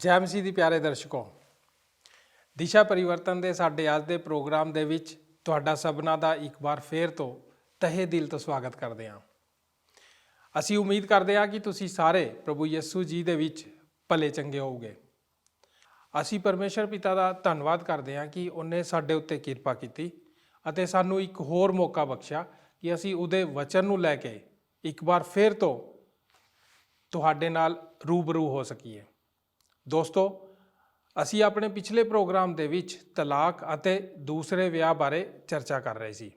ਜੈ ਮਸੀਹ ਦੀ ਪਿਆਰੇ ਦਰਸ਼ਕੋ, ਦਿਸ਼ਾ ਪਰਿਵਰਤਨ ਦੇ ਸਾਡੇ ਅੱਜ ਦੇ ਪ੍ਰੋਗਰਾਮ ਦੇ ਵਿੱਚ ਤੁਹਾਡਾ ਸਭਨਾਂ ਦਾ ਇੱਕ ਵਾਰ ਫੇਰ ਤੋਂ ਤਹਿ ਦਿਲ ਤੋਂ ਸਵਾਗਤ ਕਰਦੇ ਹਾਂ। ਅਸੀਂ ਉਮੀਦ ਕਰਦੇ ਹਾਂ ਕਿ ਤੁਸੀਂ ਸਾਰੇ ਪ੍ਰਭੂ ਯਿਸੂ ਜੀ ਦੇ ਵਿੱਚ ਭਲੇ ਚੰਗੇ ਹੋਵੋਗੇ। ਅਸੀਂ ਪਰਮੇਸ਼ਰ ਪਿਤਾ ਦਾ ਧੰਨਵਾਦ ਕਰਦੇ ਹਾਂ ਕਿ ਉਹਨੇ ਸਾਡੇ ਉੱਤੇ ਕਿਰਪਾ ਕੀਤੀ ਅਤੇ ਸਾਨੂੰ ਇੱਕ ਹੋਰ ਮੌਕਾ ਬਖਸ਼ਿਆ ਕਿ ਅਸੀਂ ਉਹਦੇ ਵਚਨ ਨੂੰ ਲੈ ਕੇ ਇੱਕ ਵਾਰ ਫੇਰ ਤੋਂ ਤੁਹਾਡੇ ਨਾਲ ਰੂਬਰੂ ਹੋ ਸਕੀਏ। ਦੋਸਤੋ, ਅਸੀਂ ਆਪਣੇ ਪਿਛਲੇ ਪ੍ਰੋਗਰਾਮ ਦੇ ਵਿੱਚ ਤਲਾਕ ਅਤੇ ਦੂਸਰੇ ਵਿਆਹ ਬਾਰੇ ਚਰਚਾ ਕਰ ਰਹੇ ਸੀ।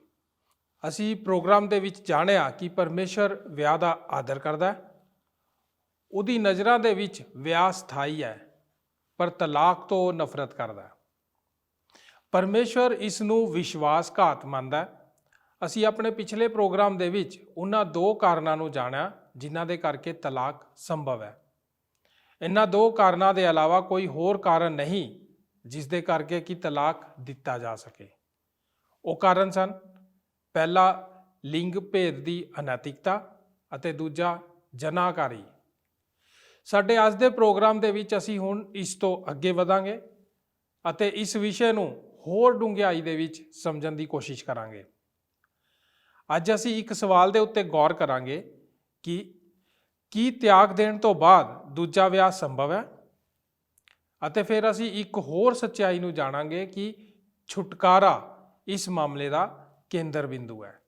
ਅਸੀਂ ਪ੍ਰੋਗਰਾਮ ਦੇ ਵਿੱਚ ਜਾਣਿਆ ਕਿ ਪਰਮੇਸ਼ਰ ਵਿਆਹ ਦਾ ਆਦਰ ਕਰਦਾ ਹੈ। ਉਹਦੀ ਨਜ਼ਰਾਂ ਦੇ ਵਿੱਚ ਵਿਆਹ ਸਥਾਈ ਹੈ, ਪਰ ਤਲਾਕ ਤੋਂ ਉਹ ਨਫ਼ਰਤ ਕਰਦਾ ਹੈ। ਪਰਮੇਸ਼ਰ ਇਸ ਨੂੰ ਵਿਸ਼ਵਾਸਘਾਤ ਮੰਨਦਾ ਹੈ। ਅਸੀਂ ਆਪਣੇ ਪਿਛਲੇ ਪ੍ਰੋਗਰਾਮ ਦੇ ਵਿੱਚ ਉਹਨਾਂ ਦੋ ਕਾਰਨਾਂ ਨੂੰ ਜਾਣਿਆ ਜਿਨ੍ਹਾਂ ਦੇ ਕਰਕੇ ਤਲਾਕ ਸੰਭਵ ਹੈ। ਇਹਨਾਂ ਦੋ ਕਾਰਨਾਂ ਦੇ ਇਲਾਵਾ ਕੋਈ ਹੋਰ ਕਾਰਨ ਨਹੀਂ ਜਿਸ ਦੇ ਕਰਕੇ ਕਿ ਤਲਾਕ ਦਿੱਤਾ ਜਾ ਸਕੇ। ਉਹ ਕਾਰਨ ਸਨ, ਪਹਿਲਾ ਲਿੰਗ ਭੇਦ ਦੀ ਅਨੈਤਿਕਤਾ ਅਤੇ ਦੂਜਾ ਜਨਾਕਾਰੀ। ਸਾਡੇ ਅੱਜ ਦੇ ਪ੍ਰੋਗਰਾਮ ਦੇ ਵਿੱਚ ਅਸੀਂ ਹੁਣ ਇਸ ਤੋਂ ਅੱਗੇ ਵਧਾਂਗੇ ਅਤੇ ਇਸ ਵਿਸ਼ੇ ਨੂੰ ਹੋਰ ਡੂੰਘਾਈ ਦੇ ਵਿੱਚ ਸਮਝਣ ਦੀ ਕੋਸ਼ਿਸ਼ ਕਰਾਂਗੇ। ਅੱਜ ਅਸੀਂ ਇੱਕ ਸਵਾਲ ਦੇ ਉੱਤੇ ਗੌਰ ਕਰਾਂਗੇ ਕਿ ਕੀ ਤਿਆਗ ਦੇਣ ਤੋਂ ਬਾਅਦ ਦੂਜਾ ਵਿਆਹ ਸੰਭਵ ਹੈ, ਅਤੇ ਫਿਰ ਅਸੀਂ ਇੱਕ ਹੋਰ ਸੱਚਾਈ ਨੂੰ ਜਾਣਾਂਗੇ ਕਿ ਛੁਟਕਾਰਾ ਇਸ ਮਾਮਲੇ ਦਾ ਕੇਂਦਰ ਬਿੰਦੂ ਹੈ।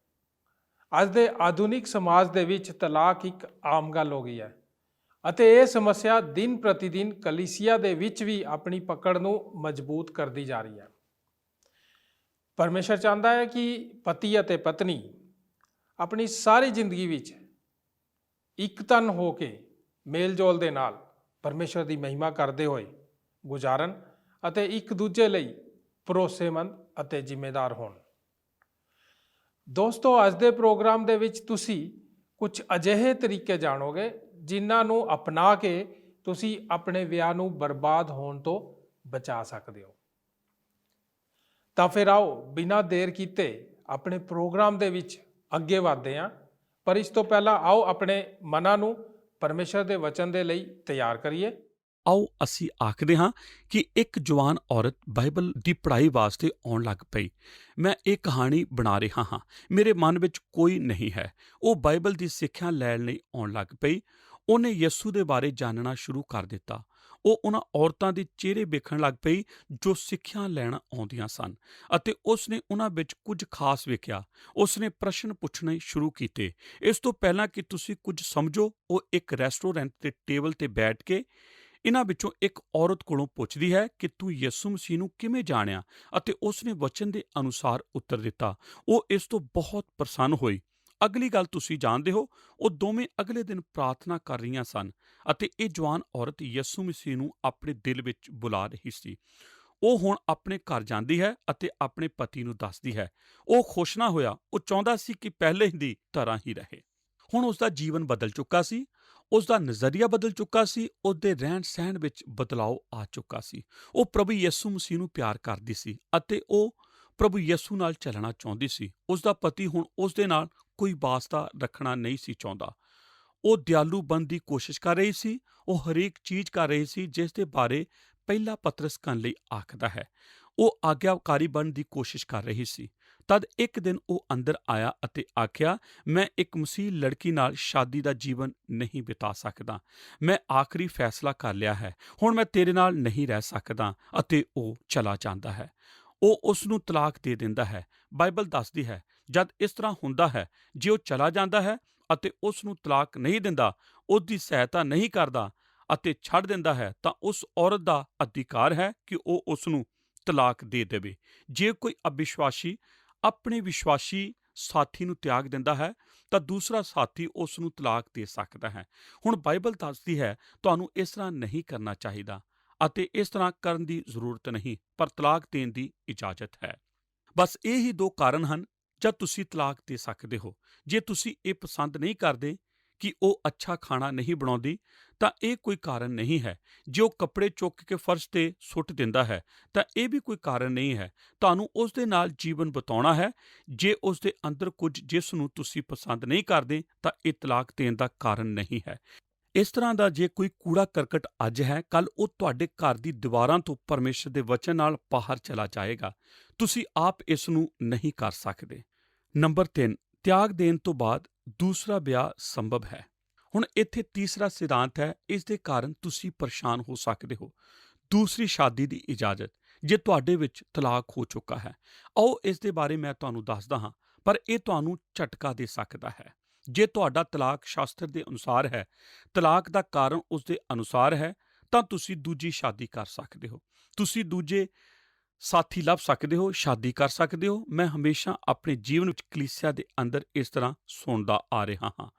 ਅੱਜ ਦੇ ਆਧੁਨਿਕ ਸਮਾਜ ਦੇ ਵਿੱਚ ਤਲਾਕ ਇੱਕ ਆਮ ਗੱਲ ਹੋ ਗਈ ਹੈ ਅਤੇ ਇਹ ਸਮੱਸਿਆ ਦਿਨ ਪ੍ਰਤੀ ਦਿਨ ਕਲੀਸਿਆ ਦੇ ਵਿੱਚ ਵੀ ਆਪਣੀ ਪਕੜ ਨੂੰ ਮਜ਼ਬੂਤ ਕਰਦੀ ਜਾ ਰਹੀ ਹੈ। ਪਰਮੇਸ਼ਰ ਚਾਹੁੰਦਾ ਹੈ ਕਿ ਪਤੀ ਅਤੇ ਪਤਨੀ ਆਪਣੀ ਸਾਰੀ ਜ਼ਿੰਦਗੀ ਵਿੱਚ ਇੱਕ ਤਨ ਹੋ ਕੇ ਮੇਲ-ਜੋਲ ਦੇ ਨਾਲ ਪਰਮੇਸ਼ਰ ਦੀ ਮਹਿਮਾ ਕਰਦੇ ਹੋਏ ਗੁਜ਼ਾਰਨ ਅਤੇ ਇੱਕ ਦੂਜੇ ਲਈ ਭਰੋਸੇਮੰਦ ਅਤੇ ਜ਼ਿੰਮੇਦਾਰ ਹੋਣ। ਦੋਸਤੋ, ਅੱਜ ਦੇ ਪ੍ਰੋਗਰਾਮ ਦੇ ਵਿੱਚ ਤੁਸੀਂ ਕੁਝ ਅਜਿਹੇ ਤਰੀਕੇ ਜਾਣੋਗੇ ਜਿਨ੍ਹਾਂ ਨੂੰ ਅਪਣਾ ਕੇ ਤੁਸੀਂ ਆਪਣੇ ਵਿਆਹ ਨੂੰ ਬਰਬਾਦ ਹੋਣ ਤੋਂ ਬਚਾ ਸਕਦੇ ਹੋ। ਤਾਂ ਫਿਰ ਆਓ ਬਿਨਾਂ ਦੇਰ ਕੀਤੇ ਆਪਣੇ ਪ੍ਰੋਗਰਾਮ ਦੇ ਵਿੱਚ ਅੱਗੇ ਵਧਦੇ ਹਾਂ, ਪਰ ਇਸ ਤੋਂ ਪਹਿਲਾਂ ਆਓ ਆਪਣੇ ਮਨਾਂ ਨੂੰ ਪਰਮੇਸ਼ਰ ਦੇ ਵਚਨ ਦੇ ਲਈ ਤਿਆਰ ਕਰੀਏ। ਆਓ ਅਸੀਂ ਆਖਦੇ ਹਾਂ ਕਿ ਇੱਕ ਜਵਾਨ ਔਰਤ ਬਾਈਬਲ ਦੀ ਪੜ੍ਹਾਈ ਵਾਸਤੇ ਆਉਣ ਲੱਗ ਪਈ। ਮੈਂ ਇਹ ਕਹਾਣੀ ਬਣਾ ਰਿਹਾ ਹਾਂ, ਮੇਰੇ ਮਨ ਵਿੱਚ ਕੋਈ ਨਹੀਂ ਹੈ। ਉਹ ਬਾਈਬਲ ਦੀ ਸਿੱਖਿਆ ਲੈਣ ਲਈ ਆਉਣ ਲੱਗ ਪਈ। ਉਹਨੇ ਯਿਸੂ ਦੇ ਬਾਰੇ ਜਾਣਨਾ ਸ਼ੁਰੂ ਕਰ ਦਿੱਤਾ। ਉਹ ਉਹਨਾਂ ਔਰਤਾਂ ਦੇ ਚਿਹਰੇ ਵੇਖਣ ਲੱਗ ਪਈ ਜੋ ਸਿੱਖਿਆ ਲੈਣ ਆਉਂਦੀਆਂ ਸਨ, ਅਤੇ ਉਸਨੇ ਉਹਨਾਂ ਵਿੱਚ ਕੁਝ ਖਾਸ ਵੇਖਿਆ। ਉਸਨੇ ਪ੍ਰਸ਼ਨ ਪੁੱਛਣੇ ਸ਼ੁਰੂ ਕੀਤੇ। ਇਸ ਤੋਂ ਪਹਿਲਾਂ ਕਿ ਤੁਸੀਂ ਕੁਝ ਸਮਝੋ, ਉਹ ਇੱਕ ਰੈਸਟੋਰੈਂਟ ਦੇ ਟੇਬਲ ਤੇ ਬੈਠ ਕੇ ਇਹਨਾਂ ਵਿੱਚੋਂ ਇੱਕ ਔਰਤ ਕੋਲੋਂ ਪੁੱਛਦੀ ਹੈ ਕਿ ਤੂੰ ਯਿਸੂ ਮਸੀਹ ਨੂੰ ਕਿਵੇਂ ਜਾਣਿਆ, ਅਤੇ ਉਸਨੇ ਵਚਨ ਦੇ ਅਨੁਸਾਰ ਉੱਤਰ ਦਿੱਤਾ। ਉਹ ਇਸ ਤੋਂ ਬਹੁਤ ਪ੍ਰਸੰਨ ਹੋਈ। ਅਗਲੀ ਗੱਲ ਤੁਸੀਂ ਜਾਣਦੇ ਹੋ, ਉਹ ਦੋਵੇਂ ਅਗਲੇ ਦਿਨ ਪ੍ਰਾਰਥਨਾ ਕਰ ਰਹੀਆਂ ਸਨ ਅਤੇ ਇਹ ਜਵਾਨ ਔਰਤ ਯਿਸੂ ਮਸੀਹ ਨੂੰ ਆਪਣੇ ਦਿਲ ਵਿੱਚ ਬੁਲਾ ਰਹੀ ਸੀ। ਉਹ ਹੁਣ ਆਪਣੇ ਘਰ ਜਾਂਦੀ ਹੈ ਅਤੇ ਆਪਣੇ ਪਤੀ ਨੂੰ ਦੱਸਦੀ ਹੈ। ਉਹ ਖੁਸ਼ ਨਾ ਹੋਇਆ। ਉਹ ਚਾਹੁੰਦਾ ਸੀ ਕਿ ਪਹਿਲੇ ਦੀ ਤਰ੍ਹਾਂ ਹੀ ਰਹੇ। ਹੁਣ ਉਸਦਾ ਜੀਵਨ ਬਦਲ ਚੁੱਕਾ ਸੀ, ਉਸਦਾ ਨਜ਼ਰੀਆ ਬਦਲ ਚੁੱਕਾ ਸੀ, ਉਹਦੇ ਰਹਿਣ ਸਹਿਣ ਵਿੱਚ ਬਦਲਾਅ ਆ ਚੁੱਕਾ ਸੀ। ਉਹ ਪ੍ਰਭੂ ਯਿਸੂ ਮਸੀਹ ਨੂੰ ਪਿਆਰ ਕਰਦੀ ਸੀ ਅਤੇ ਉਹ ਪ੍ਰਭੂ ਯਿਸੂ ਨਾਲ ਚੱਲਣਾ ਚਾਹੁੰਦੀ ਸੀ। ਉਸਦਾ ਪਤੀ ਹੁਣ ਉਸਦੇ ਨਾਲ ਕੋਈ ਵਾਸਤਾ ਰੱਖਣਾ ਨਹੀਂ ਸੀ ਚਾਹੁੰਦਾ। ਉਹ ਦਿਆਲੂ ਬਣਨ ਦੀ ਕੋਸ਼ਿਸ਼ ਕਰ ਰਹੀ ਸੀ। ਉਹ ਹਰੇਕ ਚੀਜ਼ ਕਰ ਰਹੀ ਸੀ ਜਿਸ ਦੇ ਬਾਰੇ ਪਹਿਲਾ ਪਤਰਸ ਕਰਨ ਲਈ ਆਖਦਾ ਹੈ। ਉਹ ਆਗਿਆਕਾਰੀ ਬਣਨ ਦੀ ਕੋਸ਼ਿਸ਼ ਕਰ ਰਹੀ ਸੀ। ਤਦ ਇੱਕ ਦਿਨ ਉਹ ਅੰਦਰ ਆਇਆ ਅਤੇ ਆਖਿਆ, ਮੈਂ ਇੱਕ ਮਸੀਹ ਲੜਕੀ ਨਾਲ ਸ਼ਾਦੀ ਦਾ ਜੀਵਨ ਨਹੀਂ ਬਿਤਾ ਸਕਦਾ। ਮੈਂ ਆਖਰੀ ਫੈਸਲਾ ਕਰ ਲਿਆ ਹੈ। ਹੁਣ ਮੈਂ ਤੇਰੇ ਨਾਲ ਨਹੀਂ ਰਹਿ ਸਕਦਾ। ਅਤੇ ਉਹ ਚਲਾ ਜਾਂਦਾ ਹੈ। ਉਹ ਉਸ ਨੂੰ ਤਲਾਕ ਦੇ ਦਿੰਦਾ ਹੈ। ਬਾਈਬਲ ਦੱਸਦੀ ਹੈ ਜਦ ਇਸ ਤਰ੍ਹਾਂ ਹੁੰਦਾ ਹੈ, ਜੇ ਉਹ ਚਲਾ ਜਾਂਦਾ ਹੈ ਅਤੇ ਉਸ ਨੂੰ ਤਲਾਕ ਨਹੀਂ ਦਿੰਦਾ, ਉਸ ਦੀ ਸਹਾਇਤਾ ਨਹੀਂ ਕਰਦਾ ਅਤੇ ਛੱਡ ਦਿੰਦਾ ਹੈ, ਤਾਂ ਉਸ ਔਰਤ ਦਾ ਅਧਿਕਾਰ ਹੈ ਕਿ ਉਹ ਉਸ ਨੂੰ ਤਲਾਕ ਦੇ ਦੇਵੇ। ਜੇ ਕੋਈ ਅਵਿਸ਼ਵਾਸੀ ਆਪਣੇ ਵਿਸ਼ਵਾਸੀ ਸਾਥੀ ਨੂੰ ਤਿਆਗ ਦਿੰਦਾ ਹੈ ਤਾਂ ਦੂਸਰਾ ਸਾਥੀ ਉਸ ਨੂੰ ਤਲਾਕ ਦੇ ਸਕਦਾ ਹੈ। ਹੁਣ ਬਾਈਬਲ ਦੱਸਦੀ ਹੈ ਤੁਹਾਨੂੰ ਇਸ ਤਰ੍ਹਾਂ ਨਹੀਂ ਕਰਨਾ ਚਾਹੀਦਾ ਅਤੇ ਇਸ ਤਰ੍ਹਾਂ ਕਰਨ ਦੀ ਜ਼ਰੂਰਤ ਨਹੀਂ, ਪਰ ਤਲਾਕ ਦੇਣ ਦੀ ਇਜਾਜ਼ਤ ਹੈ। ਬਸ ਇਹ ਹੀ ਦੋ ਕਾਰਨ ਹਨ ਜਦ ਤੁਸੀਂ ਤਲਾਕ ਦੇ ਸਕਦੇ ਹੋ। ਜੇ ਤੁਸੀਂ ਇਹ ਪਸੰਦ ਨਹੀਂ ਕਰਦੇ ਕਿ ਉਹ ਅੱਛਾ ਖਾਣਾ ਨਹੀਂ ਬਣਾਉਂਦੀ, ਤਾਂ ਇਹ ਕੋਈ ਕਾਰਨ ਨਹੀਂ ਹੈ। ਜੇ ਉਹ ਕੱਪੜੇ ਚੁੱਕ ਕੇ ਫਰਸ਼ 'ਤੇ ਸੁੱਟ ਦਿੰਦਾ ਹੈ, ਤਾਂ ਇਹ ਵੀ ਕੋਈ ਕਾਰਨ ਨਹੀਂ ਹੈ। ਤੁਹਾਨੂੰ ਉਸ ਦੇ ਨਾਲ ਜੀਵਨ ਬਿਤਾਉਣਾ ਹੈ। ਜੇ ਉਸ ਦੇ ਅੰਦਰ ਕੁਝ ਜਿਸ ਨੂੰ ਤੁਸੀਂ ਪਸੰਦ ਨਹੀਂ ਕਰਦੇ, ਤਾਂ ਇਹ ਤਲਾਕ ਦੇਣ ਦਾ ਕਾਰਨ ਨਹੀਂ ਹੈ। ਇਸ ਤਰ੍ਹਾਂ ਦਾ ਜੇ ਕੋਈ ਕੂੜਾ ਕਰਕਟ ਅੱਜ ਹੈ, ਕੱਲ ਉਹ ਤੁਹਾਡੇ ਘਰ ਦੀ ਦੀਵਾਰਾਂ ਤੋਂ ਪਰਮੇਸ਼ਰ ਦੇ ਵਚਨ ਨਾਲ ਬਾਹਰ ਚਲਾ ਜਾਏਗਾ। ਤੁਸੀਂ ਆਪ ਇਸ ਨੂੰ ਨਹੀਂ ਕਰ ਸਕਦੇ। ਨੰਬਰ 3, ਤਿਆਗ ਦੇਣ ਤੋਂ ਬਾਅਦ ਦੂਸਰਾ ਵਿਆਹ ਸੰਭਵ ਹੈ। ਹੁਣ ਇੱਥੇ ਤੀਸਰਾ ਸਿਧਾਂਤ ਹੈ, ਇਸ ਦੇ ਕਾਰਨ ਤੁਸੀਂ ਪਰੇਸ਼ਾਨ ਹੋ ਸਕਦੇ ਹੋ। ਦੂਸਰੀ ਸ਼ਾਦੀ ਦੀ ਇਜਾਜ਼ਤ, ਜੇ ਤੁਹਾਡੇ ਵਿੱਚ ਤਲਾਕ ਹੋ ਚੁੱਕਾ ਹੈ। ਆਓ ਇਸ ਦੇ ਬਾਰੇ ਮੈਂ ਤੁਹਾਨੂੰ ਦੱਸਦਾ ਹਾਂ, ਪਰ ਇਹ ਤੁਹਾਨੂੰ ਝਟਕਾ ਦੇ ਸਕਦਾ ਹੈ। ਜੇ ਤੁਹਾਡਾ ਤਲਾਕ ਸ਼ਾਸਤਰ ਦੇ ਅਨੁਸਾਰ ਹੈ, ਤਲਾਕ ਦਾ ਕਾਰਨ ਉਸ ਦੇ ਅਨੁਸਾਰ ਹੈ, ਤਾਂ ਤੁਸੀਂ ਦੂਜੀ ਸ਼ਾਦੀ ਕਰ ਸਕਦੇ ਹੋ। ਤੁਸੀਂ ਦੂਜੇ ਸਾਥੀ ਲੱਭ ਸਕਦੇ ਹੋ, ਸ਼ਾਦੀ ਕਰ ਸਕਦੇ ਹੋ। ਮੈਂ ਹਮੇਸ਼ਾ ਆਪਣੇ ਜੀਵਨ ਵਿੱਚ ਕਲੀਸਿਆ ਦੇ ਅੰਦਰ ਇਸ ਤਰ੍ਹਾਂ ਸੁਣਦਾ ਆ ਰਿਹਾ ਹਾਂ।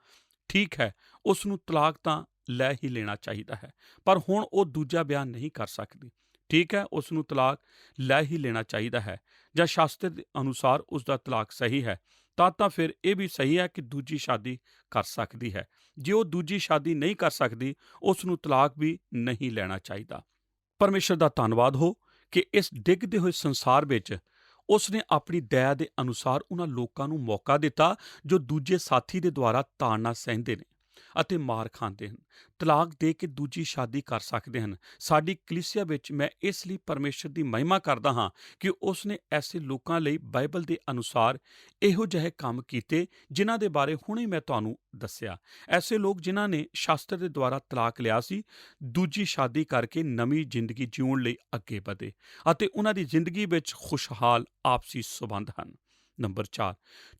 ਠੀਕ ਹੈ, ਉਸ ਨੂੰ ਤਲਾਕ ਤਾਂ ਲੈ ਹੀ ਲੈਣਾ ਚਾਹੀਦਾ ਹੈ, ਪਰ ਹੁਣ ਉਹ ਦੂਜਾ ਵਿਆਹ ਨਹੀਂ ਕਰ ਸਕਦੀ। ਠੀਕ ਹੈ, ਉਸ ਨੂੰ ਤਲਾਕ ਲੈ ਹੀ ਲੈਣਾ ਚਾਹੀਦਾ ਹੈ, ਜਾਂ ਸ਼ਾਸਤਰ ਦੇ ਅਨੁਸਾਰ ਉਸ ਦਾ ਤਲਾਕ ਸਹੀ ਹੈ, ਤਾਂ ਫਿਰ ਇਹ ਵੀ ਸਹੀ ਹੈ ਕਿ ਦੂਜੀ ਸ਼ਾਦੀ ਕਰ ਸਕਦੀ ਹੈ। ਜੇ ਉਹ ਦੂਜੀ ਸ਼ਾਦੀ ਨਹੀਂ ਕਰ ਸਕਦੀ, ਉਸ ਨੂੰ ਤਲਾਕ ਵੀ ਨਹੀਂ ਲੈਣਾ ਚਾਹੀਦਾ। ਪਰਮੇਸ਼ਰ ਦਾ ਧੰਨਵਾਦ ਹੋ ਕਿ ਇਸ ਡਿੱਗਦੇ ਹੋਏ ਸੰਸਾਰ ਵਿੱਚ ਉਸ ਨੇ ਆਪਣੀ ਦਇਆ ਦੇ ਅਨੁਸਾਰ ਉਹਨਾਂ ਲੋਕਾਂ ਨੂੰ ਮੌਕਾ ਦਿੱਤਾ ਜੋ ਦੂਜੇ ਸਾਥੀ ਦੇ ਦੁਆਰਾ ਤਾੜਨਾ ਸਹਿੰਦੇ ਨੇ ਅਤੇ ਮਾਰ ਖਾਂਦੇ ਹਨ, ਤਲਾਕ ਦੇ ਕੇ ਦੂਜੀ ਸ਼ਾਦੀ ਕਰ ਸਕਦੇ ਹਨ। ਸਾਡੀ ਕਲੀਸਿਆ ਵਿੱਚ ਮੈਂ ਇਸ ਲਈ ਪਰਮੇਸ਼ਰ ਦੀ ਮਹਿਮਾ ਕਰਦਾ ਹਾਂ ਕਿ ਉਸ ਨੇ ਐਸੇ ਲੋਕਾਂ ਲਈ ਬਾਈਬਲ ਦੇ ਅਨੁਸਾਰ ਇਹੋ ਜਿਹੇ ਕੰਮ ਕੀਤੇ ਜਿਨ੍ਹਾਂ ਦੇ ਬਾਰੇ ਹੁਣੇ ਮੈਂ ਤੁਹਾਨੂੰ ਦੱਸਿਆ। ਐਸੇ ਲੋਕ ਜਿਨ੍ਹਾਂ ਨੇ ਸ਼ਾਸਤਰ ਦੇ ਦੁਆਰਾ ਤਲਾਕ ਲਿਆ ਸੀ, ਦੂਜੀ ਸ਼ਾਦੀ ਕਰਕੇ ਨਵੀਂ ਜ਼ਿੰਦਗੀ ਜਿਉਣ ਲਈ ਅੱਗੇ ਵਧੇ ਅਤੇ ਉਹਨਾਂ ਦੀ ਜ਼ਿੰਦਗੀ ਵਿੱਚ ਖੁਸ਼ਹਾਲ ਆਪਸੀ ਸੰਬੰਧ ਹਨ। ਨੰਬਰ 4,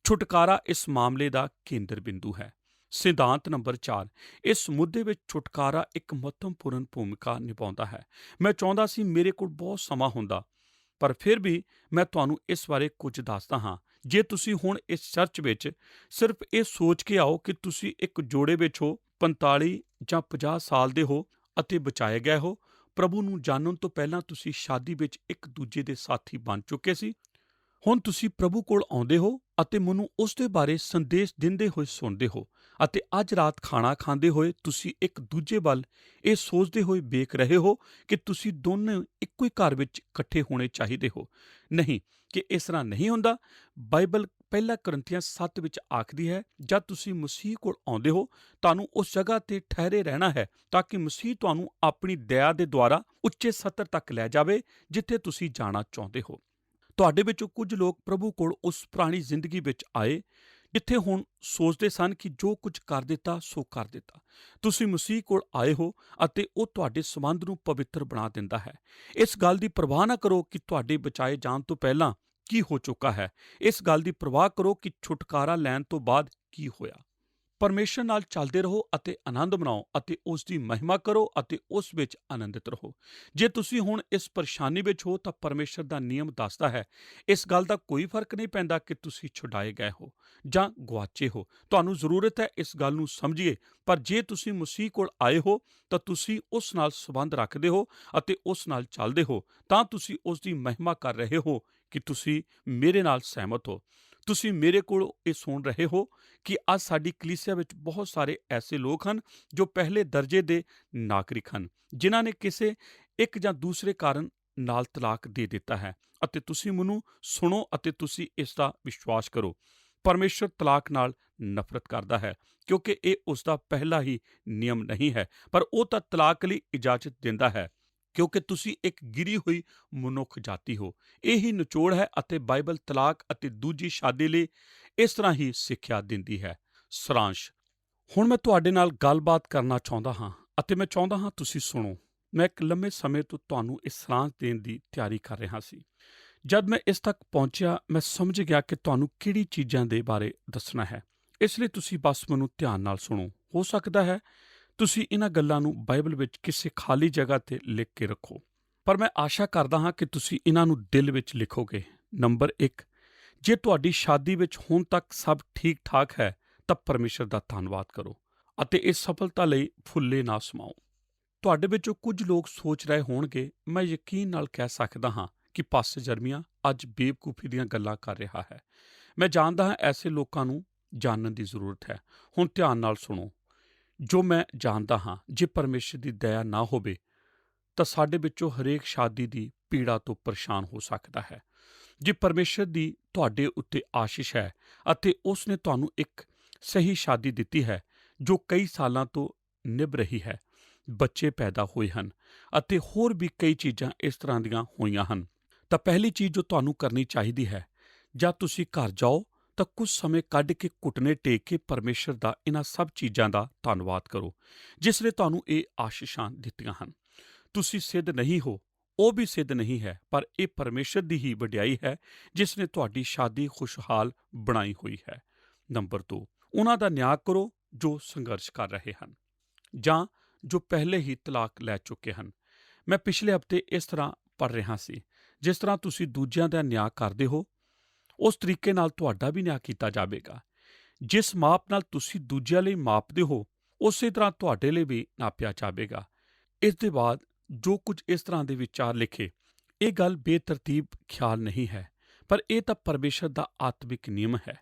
ਛੁਟਕਾਰਾ ਇਸ ਮਾਮਲੇ ਦਾ ਕੇਂਦਰ ਬਿੰਦੂ ਹੈ। ਸਿਧਾਂਤ ਨੰਬਰ 4, ਇਸ ਮੁੱਦੇ ਵਿੱਚ ਛੁਟਕਾਰਾ ਇੱਕ ਮਹੱਤਵਪੂਰਨ ਭੂਮਿਕਾ ਨਿਭਾਉਂਦਾ ਹੈ। ਮੈਂ ਚਾਹੁੰਦਾ ਸੀ ਮੇਰੇ ਕੋਲ ਬਹੁਤ ਸਮਾਂ ਹੁੰਦਾ, ਪਰ ਫਿਰ ਵੀ ਮੈਂ ਤੁਹਾਨੂੰ ਇਸ ਬਾਰੇ ਕੁਝ ਦੱਸਦਾ ਹਾਂ। ਜੇ ਤੁਸੀਂ ਹੁਣ ਇਸ ਚਰਚ ਵਿੱਚ ਸਿਰਫ ਇਹ ਸੋਚ ਕੇ ਆਓ ਕਿ ਤੁਸੀਂ ਇੱਕ ਜੋੜੇ ਵਿੱਚ ਹੋ, 45 ਜਾਂ 50 ਸਾਲ ਦੇ ਹੋ ਅਤੇ ਬਚਾਏ ਗਏ ਹੋ, ਪ੍ਰਭੂ ਨੂੰ ਜਾਣਨ ਤੋਂ ਪਹਿਲਾਂ ਤੁਸੀਂ ਸ਼ਾਦੀ ਵਿੱਚ ਇੱਕ ਦੂਜੇ ਦੇ ਸਾਥੀ ਬਣ ਚੁੱਕੇ ਸੀ। ਹੁਣ ਤੁਸੀਂ ਪ੍ਰਭੂ ਕੋਲ ਆਉਂਦੇ ਹੋ ਅਤੇ ਮੈਨੂੰ ਉਸ ਦੇ ਬਾਰੇ ਸੰਦੇਸ਼ ਦਿੰਦੇ ਹੋਏ ਸੁਣਦੇ ਹੋ, ਅਤੇ ਅੱਜ ਰਾਤ ਖਾਣਾ ਖਾਂਦੇ ਹੋਏ ਤੁਸੀਂ ਇੱਕ ਦੂਜੇ ਵੱਲ ਇਹ ਸੋਚਦੇ ਹੋਏ ਵੇਖ ਰਹੇ ਹੋ ਕਿ ਤੁਸੀਂ ਦੋਨੇ ਇੱਕੋ ਹੀ ਘਰ ਵਿੱਚ ਇਕੱਠੇ ਹੋਣੇ ਚਾਹੀਦੇ ਹੋ। ਨਹੀਂ, ਕਿ ਇਸ ਤਰ੍ਹਾਂ ਨਹੀਂ ਹੁੰਦਾ। ਬਾਈਬਲ ਪਹਿਲਾ ਕੁਰਿੰਥੀਆਂ 7 ਵਿੱਚ ਆਖਦੀ ਹੈ, ਜਦ ਤੁਸੀਂ ਮਸੀਹ ਕੋਲ ਆਉਂਦੇ ਹੋ, ਤੁਹਾਨੂੰ ਉਸ ਜਗ੍ਹਾ ਤੇ ਠਹਿਰੇ ਰਹਿਣਾ ਹੈ ਤਾਂ ਕਿ ਮਸੀਹ ਤੁਹਾਨੂੰ ਆਪਣੀ ਦਇਆ ਦੇ ਦੁਆਰਾ ਉੱਚੇ ਸਤਰ ਤੱਕ ਲੈ ਜਾਵੇ ਜਿੱਥੇ ਤੁਸੀਂ ਜਾਣਾ ਚਾਹੁੰਦੇ ਹੋ। ਤੁਹਾਡੇ ਵਿੱਚੋਂ ਕੁਝ ਲੋਕ ਪ੍ਰਭੂ ਕੋਲ ਉਸ ਪੁਰਾਣੀ ਜ਼ਿੰਦਗੀ ਵਿੱਚ ਆਏ ਜਿੱਥੇ ਹੁਣ ਸੋਚਦੇ ਸਨ ਕਿ ਜੋ ਕੁਝ ਕਰ ਦਿੱਤਾ ਸੋ ਕਰ ਦਿੱਤਾ। ਤੁਸੀਂ ਮਸੀਹ ਕੋਲ ਆਏ ਹੋ ਅਤੇ ਉਹ ਤੁਹਾਡੇ ਸੰਬੰਧ ਨੂੰ ਪਵਿੱਤਰ ਬਣਾ ਦਿੰਦਾ ਹੈ। ਇਸ ਗੱਲ ਦੀ ਪਰਵਾਹ ਨਾ ਕਰੋ ਕਿ ਤੁਹਾਡੇ ਬਚਾਏ ਜਾਣ ਤੋਂ ਪਹਿਲਾਂ ਕੀ ਹੋ ਚੁੱਕਾ ਹੈ। ਇਸ ਗੱਲ ਦੀ ਪਰਵਾਹ ਕਰੋ ਕਿ ਛੁਟਕਾਰਾ ਲੈਣ ਤੋਂ ਬਾਅਦ ਕੀ ਹੋਇਆ। ਪਰਮੇਸ਼ਰ ਨਾਲ ਚੱਲਦੇ ਰਹੋ ਅਤੇ ਆਨੰਦ ਮਨਾਓ ਅਤੇ ਉਸ ਦੀ ਮਹਿਮਾ ਕਰੋ ਅਤੇ ਉਸ ਵਿੱਚ ਆਨੰਦਿਤ ਰਹੋ। ਜੇ ਤੁਸੀਂ ਹੁਣ ਇਸ ਪਰੇਸ਼ਾਨੀ ਵਿੱਚ ਹੋ ਤਾਂ ਪਰਮੇਸ਼ਰ ਦਾ ਨਿਯਮ ਦੱਸਦਾ ਹੈ, ਇਸ ਗੱਲ ਦਾ ਕੋਈ ਫਰਕ ਨਹੀਂ ਪੈਂਦਾ ਕਿ ਤੁਸੀਂ ਛੁਡਾਏ ਗਏ ਹੋ ਜਾਂ ਗੁਆਚੇ ਹੋ। ਤੁਹਾਨੂੰ ਜ਼ਰੂਰਤ ਹੈ ਇਸ ਗੱਲ ਨੂੰ ਸਮਝੀਏ, ਪਰ ਜੇ ਤੁਸੀਂ ਮਸੀਹ ਕੋਲ ਆਏ ਹੋ ਤਾਂ ਤੁਸੀਂ ਉਸ ਨਾਲ ਸੰਬੰਧ ਰੱਖਦੇ ਹੋ ਅਤੇ ਉਸ ਨਾਲ ਚੱਲਦੇ ਹੋ, ਤਾਂ ਤੁਸੀਂ ਉਸ ਦੀ ਮਹਿਮਾ ਕਰ ਰਹੇ ਹੋ ਕਿ ਤੁਸੀਂ ਮੇਰੇ ਨਾਲ ਸਹਿਮਤ ਹੋ। ਤੁਸੀਂ ਮੇਰੇ ਕੋਲ ਇਹ ਸੁਣ ਰਹੇ ਹੋ ਕਿ ਅੱਜ ਸਾਡੀ ਕਲੀਸਿਆ ਵਿੱਚ ਬਹੁਤ ਸਾਰੇ ਐਸੇ ਲੋਕ ਹਨ ਜੋ ਪਹਿਲੇ ਦਰਜੇ ਦੇ ਨਾਗਰਿਕ ਹਨ, ਜਿਨ੍ਹਾਂ ਨੇ ਕਿਸੇ ਇੱਕ ਜਾਂ ਦੂਸਰੇ ਕਾਰਨ ਨਾਲ ਤਲਾਕ ਦੇ ਦਿੱਤਾ ਹੈ, ਅਤੇ ਤੁਸੀਂ ਮੈਨੂੰ ਸੁਣੋ ਅਤੇ ਤੁਸੀਂ ਇਸ ਦਾ ਵਿਸ਼ਵਾਸ ਕਰੋ। ਪਰਮੇਸ਼ਰ ਤਲਾਕ ਨਾਲ ਨਫ਼ਰਤ ਕਰਦਾ ਹੈ, ਕਿਉਂਕਿ ਇਹ ਉਸ ਦਾ ਪਹਿਲਾ ਹੀ ਨਿਯਮ ਨਹੀਂ ਹੈ, ਪਰ ਉਹ ਤਾਂ ਤਲਾਕ ਲਈ ਇਜਾਜ਼ਤ ਦਿੰਦਾ ਹੈ ਕਿਉਂਕਿ ਤੁਸੀਂ ਇੱਕ ਗਿਰੀ ਹੋਈ ਮਨੁੱਖ ਜਾਤੀ ਹੋ। ਇਹ ਹੀ ਨਿਚੋੜ ਹੈ ਅਤੇ ਬਾਈਬਲ ਤਲਾਕ ਅਤੇ ਦੂਜੀ ਸ਼ਾਦੀ ਲਈ ਇਸ ਤਰ੍ਹਾਂ ਹੀ ਸਿੱਖਿਆ ਦਿੰਦੀ ਹੈ। ਸਾਰਾਂਸ਼, ਹੁਣ ਮੈਂ ਤੁਹਾਡੇ ਨਾਲ ਗੱਲਬਾਤ ਕਰਨਾ ਚਾਹੁੰਦਾ ਹਾਂ ਅਤੇ ਮੈਂ ਚਾਹੁੰਦਾ ਹਾਂ ਤੁਸੀਂ ਸੁਣੋ। ਮੈਂ ਇੱਕ ਲੰਮੇ ਸਮੇਂ ਤੋਂ ਤੁਹਾਨੂੰ ਇਸ ਸਾਰਾਂਸ਼ ਦੇਣ ਦੀ ਤਿਆਰੀ ਕਰ ਰਿਹਾ ਸੀ। ਜਦ ਮੈਂ ਇਸ ਤੱਕ ਪਹੁੰਚਿਆ, ਮੈਂ ਸਮਝ ਗਿਆ ਕਿ ਤੁਹਾਨੂੰ ਕਿਹੜੀ ਚੀਜ਼ਾਂ ਦੇ ਬਾਰੇ ਦੱਸਣਾ ਹੈ, ਇਸ ਲਈ ਤੁਸੀਂ ਬਸ ਮੈਨੂੰ ਧਿਆਨ ਨਾਲ ਸੁਣੋ। ਹੋ ਸਕਦਾ ਹੈ ਤੁਸੀਂ ਇਹਨਾਂ ਗੱਲਾਂ ਨੂੰ ਬਾਈਬਲ ਵਿੱਚ ਕਿਸੇ ਖਾਲੀ ਜਗ੍ਹਾ ਤੇ ਲਿਖ ਕੇ ਰੱਖੋ, ਪਰ ਮੈਂ ਆਸ਼ਾ ਕਰਦਾ ਹਾਂ ਕਿ ਤੁਸੀਂ ਇਹਨਾਂ ਨੂੰ ਦਿਲ ਵਿੱਚ ਲਿਖੋਗੇ। ਨੰਬਰ 1, ਜੇ ਤੁਹਾਡੀ ਸ਼ਾਦੀ ਵਿੱਚ ਹੁਣ ਤੱਕ ਸਭ ਠੀਕ ਠਾਕ ਹੈ ਤਾਂ ਪਰਮੇਸ਼ਰ ਦਾ ਧੰਨਵਾਦ ਕਰੋ ਅਤੇ ਇਸ ਸਫਲਤਾ ਲਈ ਫੁੱਲੇ ਨਾ ਸਮਾਓ। ਤੁਹਾਡੇ ਵਿੱਚੋਂ ਕੁਝ ਲੋਕ ਸੋਚ ਰਹੇ ਹੋਣਗੇ, ਮੈਂ ਯਕੀਨ ਨਾਲ ਕਹਿ ਸਕਦਾ ਹਾਂ ਕਿ ਪਾਸਟਰ ਜਰਮੀਆ ਅੱਜ ਬੇਵਕੂਫੀ ਦੀਆਂ ਗੱਲਾਂ ਕਰ ਰਿਹਾ ਹੈ। ਮੈਂ ਜਾਣਦਾ ਹਾਂ ਐਸੇ ਲੋਕਾਂ ਨੂੰ ਜਾਣਨ ਦੀ ਜ਼ਰੂਰਤ ਹੈ। ਹੁਣ ਧਿਆਨ ਨਾਲ ਸੁਣੋ। ਜੋ ਮੈਂ ਜਾਣਦਾ ਹਾਂ, ਜੇ ਪਰਮੇਸ਼ਰ ਦੀ ਦਇਆ ਨਾ ਹੋਵੇ ਤਾਂ ਸਾਡੇ ਵਿੱਚੋਂ ਹਰੇਕ ਸ਼ਾਦੀ ਦੀ ਪੀੜਾ ਤੋਂ ਪਰੇਸ਼ਾਨ ਹੋ ਸਕਦਾ ਹੈ। ਜੇ ਪਰਮੇਸ਼ਰ ਦੀ ਤੁਹਾਡੇ ਉੱਤੇ ਆਸ਼ੀਸ਼ ਹੈ ਅਤੇ ਉਸ ਨੇ ਤੁਹਾਨੂੰ ਇੱਕ ਸਹੀ ਸ਼ਾਦੀ ਦਿੱਤੀ ਹੈ ਜੋ ਕਈ ਸਾਲਾਂ ਤੋਂ ਨਿਭ ਰਹੀ ਹੈ, ਬੱਚੇ ਪੈਦਾ ਹੋਏ ਹਨ ਅਤੇ ਹੋਰ ਵੀ ਕਈ ਚੀਜ਼ਾਂ ਇਸ ਤਰ੍ਹਾਂ ਦੀਆਂ ਹੋਈਆਂ ਹਨ। ਤਾਂ ਪਹਿਲੀ ਚੀਜ਼ ਜੋ ਤੁਹਾਨੂੰ ਕਰਨੀ ਚਾਹੀਦੀ ਹੈ, ਜਾਂ ਤੁਸੀਂ ਘਰ ਜਾਓ ਤਾਂ ਕੁਝ ਸਮੇਂ ਕੱਢ ਕੇ ਘੁਟਨੇ ਟੇਕ ਕੇ ਪਰਮੇਸ਼ਰ ਦਾ ਇਹਨਾਂ ਸਭ ਚੀਜ਼ਾਂ ਦਾ ਧੰਨਵਾਦ ਕਰੋ ਜਿਸ ਨੇ ਤੁਹਾਨੂੰ ਇਹ ਆਸ਼ੀਸ਼ਾਂ ਦਿੱਤੀਆਂ ਹਨ। ਤੁਸੀਂ ਸਿੱਧ ਨਹੀਂ ਹੋ, ਉਹ ਵੀ ਸਿੱਧ ਨਹੀਂ ਹੈ, ਪਰ ਇਹ ਪਰਮੇਸ਼ਰ ਦੀ ਹੀ ਵਡਿਆਈ ਹੈ ਜਿਸ ਨੇ ਤੁਹਾਡੀ ਸ਼ਾਦੀ ਖੁਸ਼ਹਾਲ ਬਣਾਈ ਹੋਈ ਹੈ। ਨੰਬਰ 2, ਉਹਨਾਂ ਦਾ ਨਿਆਂ ਕਰੋ ਜੋ ਸੰਘਰਸ਼ ਕਰ ਰਹੇ ਹਨ ਜਾਂ ਜੋ ਪਹਿਲੇ ਹੀ ਤਲਾਕ ਲੈ ਚੁੱਕੇ ਹਨ। ਮੈਂ ਪਿਛਲੇ ਹਫ਼ਤੇ ਇਸ ਤਰ੍ਹਾਂ ਪੜ੍ਹ ਰਿਹਾ ਸੀ, ਜਿਸ ਤਰ੍ਹਾਂ ਤੁਸੀਂ ਦੂਜਿਆਂ ਦਾ ਨਿਆਂ ਕਰਦੇ ਹੋ ਉਸ ਤਰੀਕੇ ਨਾਲ ਤੁਹਾਡਾ ਵੀ ਨਿਆਂ ਕੀਤਾ ਜਾਵੇਗਾ। ਜਿਸ ਮਾਪ ਨਾਲ ਤੁਸੀਂ ਦੂਜਿਆਂ ਲਈ ਮਾਪਦੇ ਹੋ ਉਸੇ ਤਰ੍ਹਾਂ ਤੁਹਾਡੇ ਲਈ ਵੀ ਨਾਪਿਆ ਜਾਵੇਗਾ। ਇਸ ਦੇ ਬਾਅਦ ਜੋ ਕੁਝ ਇਸ ਤਰ੍ਹਾਂ ਦੇ ਵਿਚਾਰ ਲਿਖੇ, ਇਹ ਗੱਲ ਬੇਤਰਤੀਬ ਖਿਆਲ ਨਹੀਂ ਹੈ, ਪਰ ਇਹ ਤਾਂ ਪਰਮੇਸ਼ਰ ਦਾ ਆਤਮਿਕ ਨਿਯਮ ਹੈ।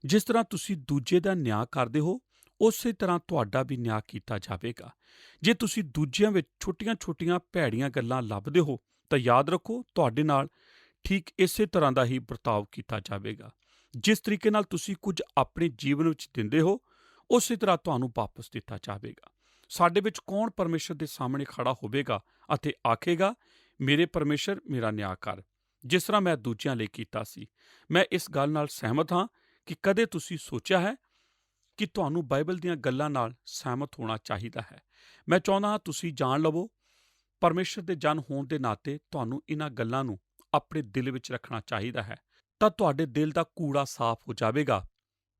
ਜਿਸ ਤਰ੍ਹਾਂ ਤੁਸੀਂ ਦੂਜੇ ਦਾ ਨਿਆਂ ਕਰਦੇ ਹੋ ਉਸੇ ਤਰ੍ਹਾਂ ਤੁਹਾਡਾ ਵੀ ਨਿਆਂ ਕੀਤਾ ਜਾਵੇਗਾ। ਜੇ ਤੁਸੀਂ ਦੂਜਿਆਂ ਵਿੱਚ ਛੋਟੀਆਂ-ਛੋਟੀਆਂ ਭੈੜੀਆਂ ਗੱਲਾਂ ਲੱਭਦੇ ਹੋ ਤਾਂ ਯਾਦ ਰੱਖੋ ਤੁਹਾਡੇ ਨਾਲ ਠੀਕ ਇਸੇ ਤਰ੍ਹਾਂ ਦਾ ਹੀ ਵਰਤਾਓ ਕੀਤਾ ਜਾਵੇਗਾ। ਜਿਸ ਤਰੀਕੇ ਨਾਲ ਤੁਸੀਂ ਕੁਝ ਆਪਣੇ ਜੀਵਨ ਵਿੱਚ ਦਿੰਦੇ ਹੋ ਉਸੇ ਤਰ੍ਹਾਂ ਤੁਹਾਨੂੰ ਵਾਪਸ ਦਿੱਤਾ ਜਾਵੇਗਾ। ਸਾਡੇ ਵਿੱਚ ਕੌਣ ਪਰਮੇਸ਼ਰ ਦੇ ਸਾਹਮਣੇ ਖੜਾ ਹੋਵੇਗਾ ਅਤੇ ਆਖੇਗਾ, ਮੇਰੇ ਪਰਮੇਸ਼ਰ ਮੇਰਾ ਨਿਆਂ ਕਰ, ਜਿਸ ਤਰ੍ਹਾਂ ਮੈਂ ਦੂਜਿਆਂ ਲਈ ਕੀਤਾ ਸੀ। ਮੈਂ ਇਸ ਗੱਲ ਨਾਲ ਸਹਿਮਤ ਹਾਂ ਕਿ ਕਦੇ ਤੁਸੀਂ ਸੋਚਿਆ ਹੈ ਕਿ ਤੁਹਾਨੂੰ ਬਾਈਬਲ ਦੀਆਂ ਗੱਲਾਂ ਨਾਲ ਸਹਿਮਤ ਹੋਣਾ ਚਾਹੀਦਾ ਹੈ। ਮੈਂ ਚਾਹੁੰਦਾ ਹਾਂ ਤੁਸੀਂ ਜਾਣ ਲਵੋ, ਪਰਮੇਸ਼ਰ ਦੇ ਜਨ ਹੋਣ ਦੇ ਨਾਤੇ ਤੁਹਾਨੂੰ ਇਹਨਾਂ ਗੱਲਾਂ ਨੂੰ ਆਪਣੇ ਦਿਲ ਵਿੱਚ ਰੱਖਣਾ ਚਾਹੀਦਾ ਹੈ, ਤਾਂ ਤੁਹਾਡੇ ਦਿਲ ਦਾ ਕੂੜਾ ਸਾਫ਼ ਹੋ ਜਾਵੇਗਾ।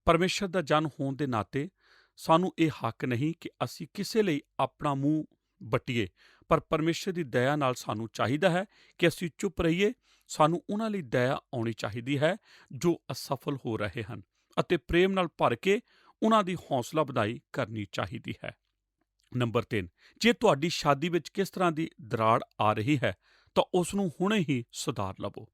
ਪਰਮੇਸ਼ਰ ਦਾ ਜਨ ਹੋਣ ਦੇ ਨਾਤੇ ਸਾਨੂੰ ਇਹ ਹੱਕ ਨਹੀਂ ਕਿ ਅਸੀਂ ਕਿਸੇ ਲਈ ਆਪਣਾ ਮੂੰਹ ਵੱਟੀਏ, ਪਰ ਪਰਮੇਸ਼ਰ ਦੀ ਦਇਆ ਨਾਲ ਸਾਨੂੰ ਚਾਹੀਦਾ ਹੈ ਕਿ ਅਸੀਂ ਚੁੱਪ ਰਹੀਏ। ਸਾਨੂੰ ਉਹਨਾਂ ਲਈ ਦਇਆ ਆਉਣੀ ਚਾਹੀਦੀ ਹੈ ਜੋ ਅਸਫਲ ਹੋ ਰਹੇ ਹਨ ਅਤੇ ਪ੍ਰੇਮ ਨਾਲ ਭਰ ਕੇ ਉਹਨਾਂ ਦੀ ਹੌਸਲਾ ਵਧਾਈ ਕਰਨੀ ਚਾਹੀਦੀ ਹੈ। ਨੰਬਰ 3, ਜੇ ਤੁਹਾਡੀ ਸ਼ਾਦੀ ਵਿੱਚ ਕਿਸ ਤਰ੍ਹਾਂ ਦੀ ਦਰਾੜ ਆ ਰਹੀ ਹੈ ਤਾਂ ਉਸ ਨੂੰ ਹੁਣੇ ਹੀ ਸੁਧਾਰ ਲਵੋ।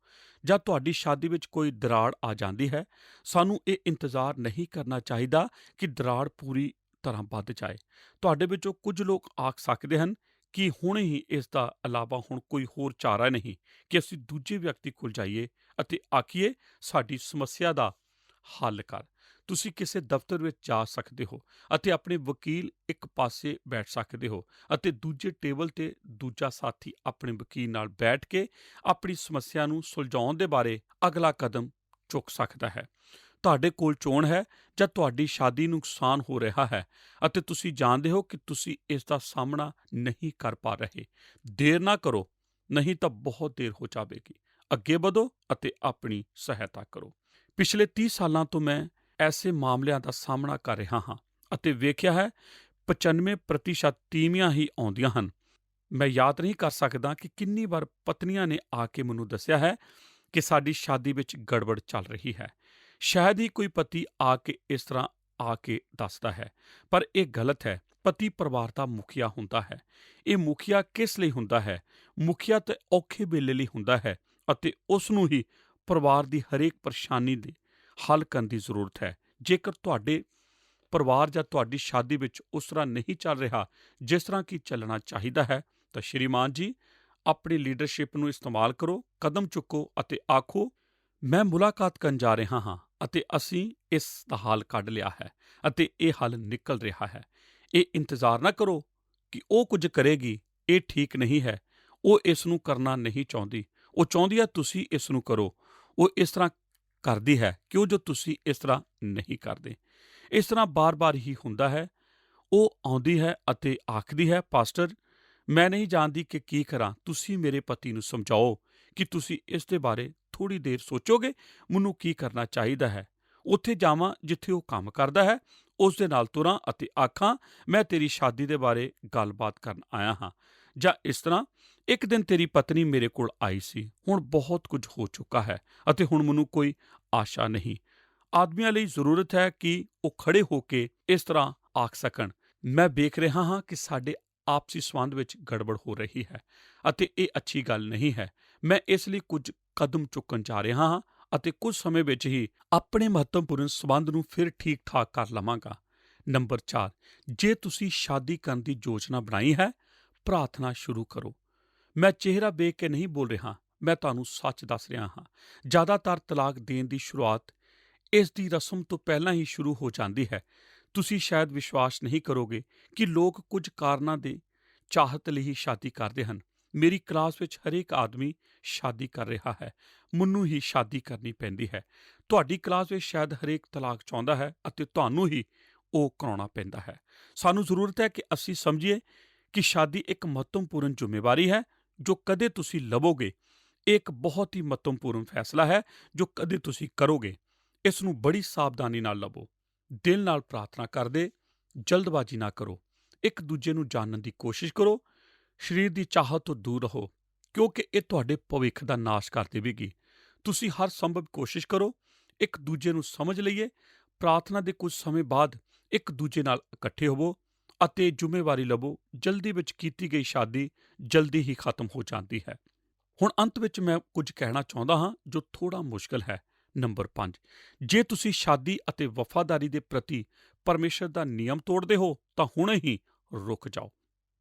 ਜਾਂ ਤੁਹਾਡੀ ਸ਼ਾਦੀ ਵਿੱਚ ਕੋਈ ਦਰਾੜ ਆ ਜਾਂਦੀ ਹੈ, ਸਾਨੂੰ ਇਹ ਇੰਤਜ਼ਾਰ ਨਹੀਂ ਕਰਨਾ ਚਾਹੀਦਾ ਕਿ ਦਰਾੜ ਪੂਰੀ ਤਰ੍ਹਾਂ ਵੱਧ ਜਾਏ। ਤੁਹਾਡੇ ਵਿੱਚੋਂ ਕੁਝ ਲੋਕ ਆਖ ਸਕਦੇ ਹਨ ਕਿ ਹੁਣੇ ਹੀ ਇਸ ਦਾ ਇਲਾਵਾ ਹੁਣ ਕੋਈ ਹੋਰ ਚਾਰਾ ਨਹੀਂ ਕਿ ਅਸੀਂ ਦੂਜੇ ਵਿਅਕਤੀ ਕੋਲ ਜਾਈਏ ਅਤੇ ਆਖੀਏ, ਸਾਡੀ ਸਮੱਸਿਆ ਦਾ ਹੱਲ ਕਰ। ਤੁਸੀਂ ਕਿਸੇ ਦਫ਼ਤਰ ਵਿੱਚ ਜਾ ਸਕਦੇ ਹੋ ਅਤੇ ਆਪਣੇ ਵਕੀਲ ਇੱਕ ਪਾਸੇ ਬੈਠ ਸਕਦੇ ਹੋ ਅਤੇ ਦੂਜੇ ਟੇਬਲ 'ਤੇ ਦੂਜਾ ਸਾਥੀ ਆਪਣੇ ਵਕੀਲ ਨਾਲ ਬੈਠ ਕੇ ਆਪਣੀ ਸਮੱਸਿਆ ਨੂੰ ਸੁਲਝਾਉਣ ਦੇ ਬਾਰੇ ਅਗਲਾ ਕਦਮ ਚੁੱਕ ਸਕਦਾ ਹੈ। ਤੁਹਾਡੇ ਕੋਲ ਚੋਣ ਹੈ ਜਾਂ ਤੁਹਾਡੀ ਸ਼ਾਦੀ ਨੂੰ ਨੁਕਸਾਨ ਹੋ ਰਿਹਾ ਹੈ ਅਤੇ ਤੁਸੀਂ ਜਾਣਦੇ ਹੋ ਕਿ ਤੁਸੀਂ ਇਸ ਦਾ ਸਾਹਮਣਾ ਨਹੀਂ ਕਰ ਪਾ ਰਹੇ। ਦੇਰ ਨਾ ਕਰੋ, ਨਹੀਂ ਤਾਂ ਬਹੁਤ ਦੇਰ ਹੋ ਜਾਵੇਗੀ। ਅੱਗੇ ਵਧੋ ਅਤੇ ਆਪਣੀ ਸਹਾਇਤਾ ਕਰੋ। ਪਿਛਲੇ 30 ਸਾਲਾਂ ਤੋਂ ਮੈਂ ਐਸੇ ਮਾਮਲਿਆਂ ਦਾ ਸਾਹਮਣਾ ਕਰ ਰਿਹਾ ਹਾਂ ਅਤੇ ਵੇਖਿਆ ਹੈ 95% ਤੀਵੀਆਂ ਹੀ ਆਉਂਦੀਆਂ ਹਨ। ਮੈਂ ਯਾਦ ਨਹੀਂ ਕਰ ਸਕਦਾ ਕਿ ਕਿੰਨੀ ਵਾਰ ਪਤਨੀਆਂ ਨੇ ਆ ਕੇ ਮੈਨੂੰ ਦੱਸਿਆ ਹੈ ਕਿ ਸਾਡੀ ਸ਼ਾਦੀ ਵਿੱਚ ਗੜਬੜ ਚੱਲ ਰਹੀ ਹੈ। ਸ਼ਾਇਦ ਹੀ ਕੋਈ ਪਤੀ ਆ ਕੇ ਇਸ ਤਰ੍ਹਾਂ ਆ ਕੇ ਦੱਸਦਾ ਹੈ, ਪਰ ਇਹ ਗਲਤ ਹੈ। ਪਤੀ ਪਰਿਵਾਰ ਦਾ ਮੁਖੀਆ ਹੁੰਦਾ ਹੈ। ਇਹ ਮੁਖੀਆ ਕਿਸ ਲਈ ਹੁੰਦਾ ਹੈ? ਮੁਖੀਆ ਤਾਂ ਔਖੇ ਵੇਲੇ ਲਈ ਹੁੰਦਾ ਹੈ ਅਤੇ ਉਸ ਨੂੰ ਹੀ ਪਰਿਵਾਰ ਦੀ ਹਰੇਕ ਪਰੇਸ਼ਾਨੀ ਦੇ ਹੱਲ ਕਰਨ ਦੀ ਜ਼ਰੂਰਤ ਹੈ। ਜੇਕਰ ਤੁਹਾਡੇ ਪਰਿਵਾਰ ਜਾਂ ਤੁਹਾਡੀ ਸ਼ਾਦੀ ਵਿੱਚ ਉਸ ਤਰ੍ਹਾਂ ਨਹੀਂ ਚੱਲ ਰਿਹਾ ਜਿਸ ਤਰ੍ਹਾਂ ਕਿ ਚੱਲਣਾ ਚਾਹੀਦਾ ਹੈ, ਤਾਂ ਸ਼੍ਰੀਮਾਨ ਜੀ ਆਪਣੀ ਲੀਡਰਸ਼ਿਪ ਨੂੰ ਇਸਤੇਮਾਲ ਕਰੋ, ਕਦਮ ਚੁੱਕੋ ਅਤੇ ਆਖੋ, ਮੈਂ ਮੁਲਾਕਾਤ ਕਰਨ ਜਾ ਰਿਹਾ ਹਾਂ ਅਤੇ ਅਸੀਂ ਇਸ ਦਾ ਹੱਲ ਕੱਢ ਲਿਆ ਹੈ ਅਤੇ ਇਹ ਹੱਲ ਨਿਕਲ ਰਿਹਾ ਹੈ। ਇਹ ਇੰਤਜ਼ਾਰ ਨਾ ਕਰੋ ਕਿ ਉਹ ਕੁਝ ਕਰੇਗੀ, ਇਹ ਠੀਕ ਨਹੀਂ ਹੈ। ਉਹ ਇਸ ਨੂੰ ਕਰਨਾ ਨਹੀਂ ਚਾਹੁੰਦੀ, ਉਹ ਚਾਹੁੰਦੀ ਹੈ ਤੁਸੀਂ ਇਸ ਨੂੰ ਕਰੋ। ਉਹ ਇਸ ਤਰ੍ਹਾਂ ਕਰਦੀ ਹੈ ਕਿਉਂ ਜੋ ਤੁਸੀਂ ਇਸ ਤਰ੍ਹਾਂ ਨਹੀਂ ਕਰਦੇ। ਇਸ ਤਰ੍ਹਾਂ ਬਾਰ-ਬਾਰ ਹੀ ਹੁੰਦਾ ਹੈ। ਉਹ ਆਉਂਦੀ ਹੈ ਅਤੇ ਆਖਦੀ ਹੈ, ਪਾਸਟਰ ਮੈਂ ਨਹੀਂ ਜਾਣਦੀ ਕਿ ਕੀ ਕਰਾਂ, ਤੁਸੀਂ ਮੇਰੇ ਪਤੀ ਨੂੰ ਸਮਝਾਓ ਕਿ ਤੁਸੀਂ ਇਸ ਦੇ ਬਾਰੇ ਥੋੜ੍ਹੀ ਦੇਰ ਸੋਚੋਗੇ, ਮੈਨੂੰ ਕੀ ਕਰਨਾ ਚਾਹੀਦਾ ਹੈ। ਉੱਥੇ ਜਾਵਾਂ ਜਿੱਥੇ ਉਹ ਕੰਮ ਕਰਦਾ ਹੈ, ਉਸ ਦੇ ਨਾਲ ਤੁਰਾਂ ਅਤੇ ਆਖਾਂ ਮੈਂ ਤੇਰੀ ਸ਼ਾਦੀ ਦੇ ਬਾਰੇ ਗੱਲਬਾਤ ਕਰਨ ਆਇਆ ਹਾਂ। ਜਾਂ ਇਸ ਤਰ੍ਹਾਂ, ਇੱਕ ਦਿਨ ਤੇਰੀ ਪਤਨੀ ਮੇਰੇ ਕੋਲ ਆਈ ਸੀ, ਹੁਣ ਬਹੁਤ ਕੁਝ ਹੋ ਚੁੱਕਾ ਹੈ ਅਤੇ ਹੁਣ ਮੈਨੂੰ ਕੋਈ ਆਸ਼ਾ ਨਹੀਂ। ਆਦਮੀਆਂ ਲਈ ਜ਼ਰੂਰਤ ਹੈ ਕਿ ਉਹ ਖੜੇ ਹੋ ਕੇ ਇਸ ਤਰ੍ਹਾਂ ਆਖ ਸਕਣ, ਮੈਂ ਵੇਖ ਰਿਹਾ ਹਾਂ ਕਿ ਸਾਡੇ ਆਪਸੀ ਸੰਬੰਧ ਵਿੱਚ ਗੜਬੜ ਹੋ ਰਹੀ ਹੈ ਅਤੇ ਇਹ ਅੱਛੀ ਗੱਲ ਨਹੀਂ ਹੈ। ਮੈਂ ਇਸ ਲਈ ਕੁਝ ਕਦਮ ਚੁੱਕਣ ਜਾ ਰਿਹਾ ਹਾਂ ਅਤੇ ਕੁਝ ਸਮੇਂ ਵਿੱਚ ਹੀ ਆਪਣੇ ਮਹੱਤਵਪੂਰਨ ਸੰਬੰਧ ਨੂੰ ਫਿਰ ਠੀਕ-ਠਾਕ ਕਰ ਲਵਾਂਗਾ। ਨੰਬਰ 4, ਜੇ ਤੁਸੀਂ ਸ਼ਾਦੀ ਕਰਨ ਦੀ ਯੋਜਨਾ ਬਣਾਈ ਹੈ, ਪ੍ਰਾਰਥਨਾ ਸ਼ੁਰੂ ਕਰੋ। ਮੈਂ ਚਿਹਰਾ ਵੇਖ ਕੇ ਨਹੀਂ ਬੋਲ ਰਿਹਾ, ਮੈਂ ਤੁਹਾਨੂੰ ਸੱਚ ਦੱਸ ਰਿਹਾ ਹਾਂ। ਜ਼ਿਆਦਾਤਰ ਤਲਾਕ ਦੇਣ ਦੀ ਸ਼ੁਰੂਆਤ ਇਸ ਦੀ ਰਸਮ ਤੋਂ ਪਹਿਲਾਂ ਹੀ ਸ਼ੁਰੂ ਹੋ ਜਾਂਦੀ ਹੈ। ਤੁਸੀਂ ਸ਼ਾਇਦ ਵਿਸ਼ਵਾਸ ਨਹੀਂ ਕਰੋਗੇ ਕਿ ਲੋਕ ਕੁਝ ਕਾਰਨਾਂ ਦੇ ਚਾਹਤ ਲਈ ਹੀ ਸ਼ਾਦੀ ਕਰਦੇ ਹਨ। ਮੇਰੀ ਕਲਾਸ ਵਿੱਚ ਹਰੇਕ ਆਦਮੀ ਸ਼ਾਦੀ ਕਰ ਰਿਹਾ ਹੈ। ਮੈਨੂੰ ਹੀ ਸ਼ਾਦੀ ਕਰਨੀ ਪੈਂਦੀ ਹੈ। ਤੁਹਾਡੀ ਕਲਾਸ ਵਿੱਚ ਸ਼ਾਇਦ ਹਰੇਕ ਤਲਾਕ ਚਾਹੁੰਦਾ ਹੈ ਅਤੇ ਤੁਹਾਨੂੰ ਹੀ ਉਹ ਕਰਾਉਣਾ ਪੈਂਦਾ ਹੈ। ਸਾਨੂੰ ਜ਼ਰੂਰਤ ਹੈ ਕਿ ਅਸੀਂ ਸਮਝੀਏ ਕਿ ਸ਼ਾਦੀ ਇੱਕ ਮਹੱਤਵਪੂਰਨ ਜ਼ਿੰਮੇਵਾਰੀ ਹੈ ਜੋ ਕਦੇ ਤੁਸੀਂ ਲਵੋਗੇ। ਇਹ ਇੱਕ ਬਹੁਤ ਹੀ ਮਹੱਤਵਪੂਰਨ ਫੈਸਲਾ ਹੈ ਜੋ ਕਦੇ ਤੁਸੀਂ ਕਰੋਗੇ। ਇਸ ਨੂੰ ਬੜੀ ਸਾਵਧਾਨੀ ਨਾਲ ਲਵੋ। ਦਿਲ ਨਾਲ ਪ੍ਰਾਰਥਨਾ ਕਰਦੇ, ਜਲਦਬਾਜ਼ੀ ਨਾ ਕਰੋ। ਇੱਕ ਦੂਜੇ ਨੂੰ ਜਾਣਨ ਦੀ ਕੋਸ਼ਿਸ਼ ਕਰੋ। ਸਰੀਰ ਦੀ ਚਾਹਤ ਤੋਂ ਦੂਰ ਰਹੋ ਕਿਉਂਕਿ ਇਹ ਤੁਹਾਡੇ ਭਵਿੱਖ ਦਾ ਨਾਸ਼ ਕਰ ਦੇਵੇਗੀ। ਤੁਸੀਂ ਹਰ ਸੰਭਵ ਕੋਸ਼ਿਸ਼ ਕਰੋ ਇੱਕ ਦੂਜੇ ਨੂੰ ਸਮਝ ਲਈਏ। ਪ੍ਰਾਰਥਨਾ ਦੇ ਕੁਝ ਸਮੇਂ ਬਾਅਦ ਇੱਕ ਦੂਜੇ ਨਾਲ ਇਕੱਠੇ ਹੋਵੋ ਅਤੇ ਜ਼ਿੰਮੇਵਾਰੀ ਲਵੋ। ਜਲਦੀ ਵਿੱਚ ਕੀਤੀ ਗਈ ਸ਼ਾਦੀ ਜਲਦੀ ਹੀ ਖਤਮ ਹੋ ਜਾਂਦੀ ਹੈ। ਹੁਣ ਅੰਤ ਵਿੱਚ ਮੈਂ ਕੁਝ ਕਹਿਣਾ ਚਾਹੁੰਦਾ ਹਾਂ ਜੋ ਥੋੜ੍ਹਾ ਮੁਸ਼ਕਲ ਹੈ। ਨੰਬਰ 5, ਜੇ ਤੁਸੀਂ ਸ਼ਾਦੀ ਅਤੇ ਵਫ਼ਾਦਾਰੀ ਦੇ ਪ੍ਰਤੀ ਪਰਮੇਸ਼ਰ ਦਾ ਨਿਯਮ ਤੋੜਦੇ ਹੋ ਤਾਂ ਹੁਣੇ ਹੀ ਰੁਕ ਜਾਓ।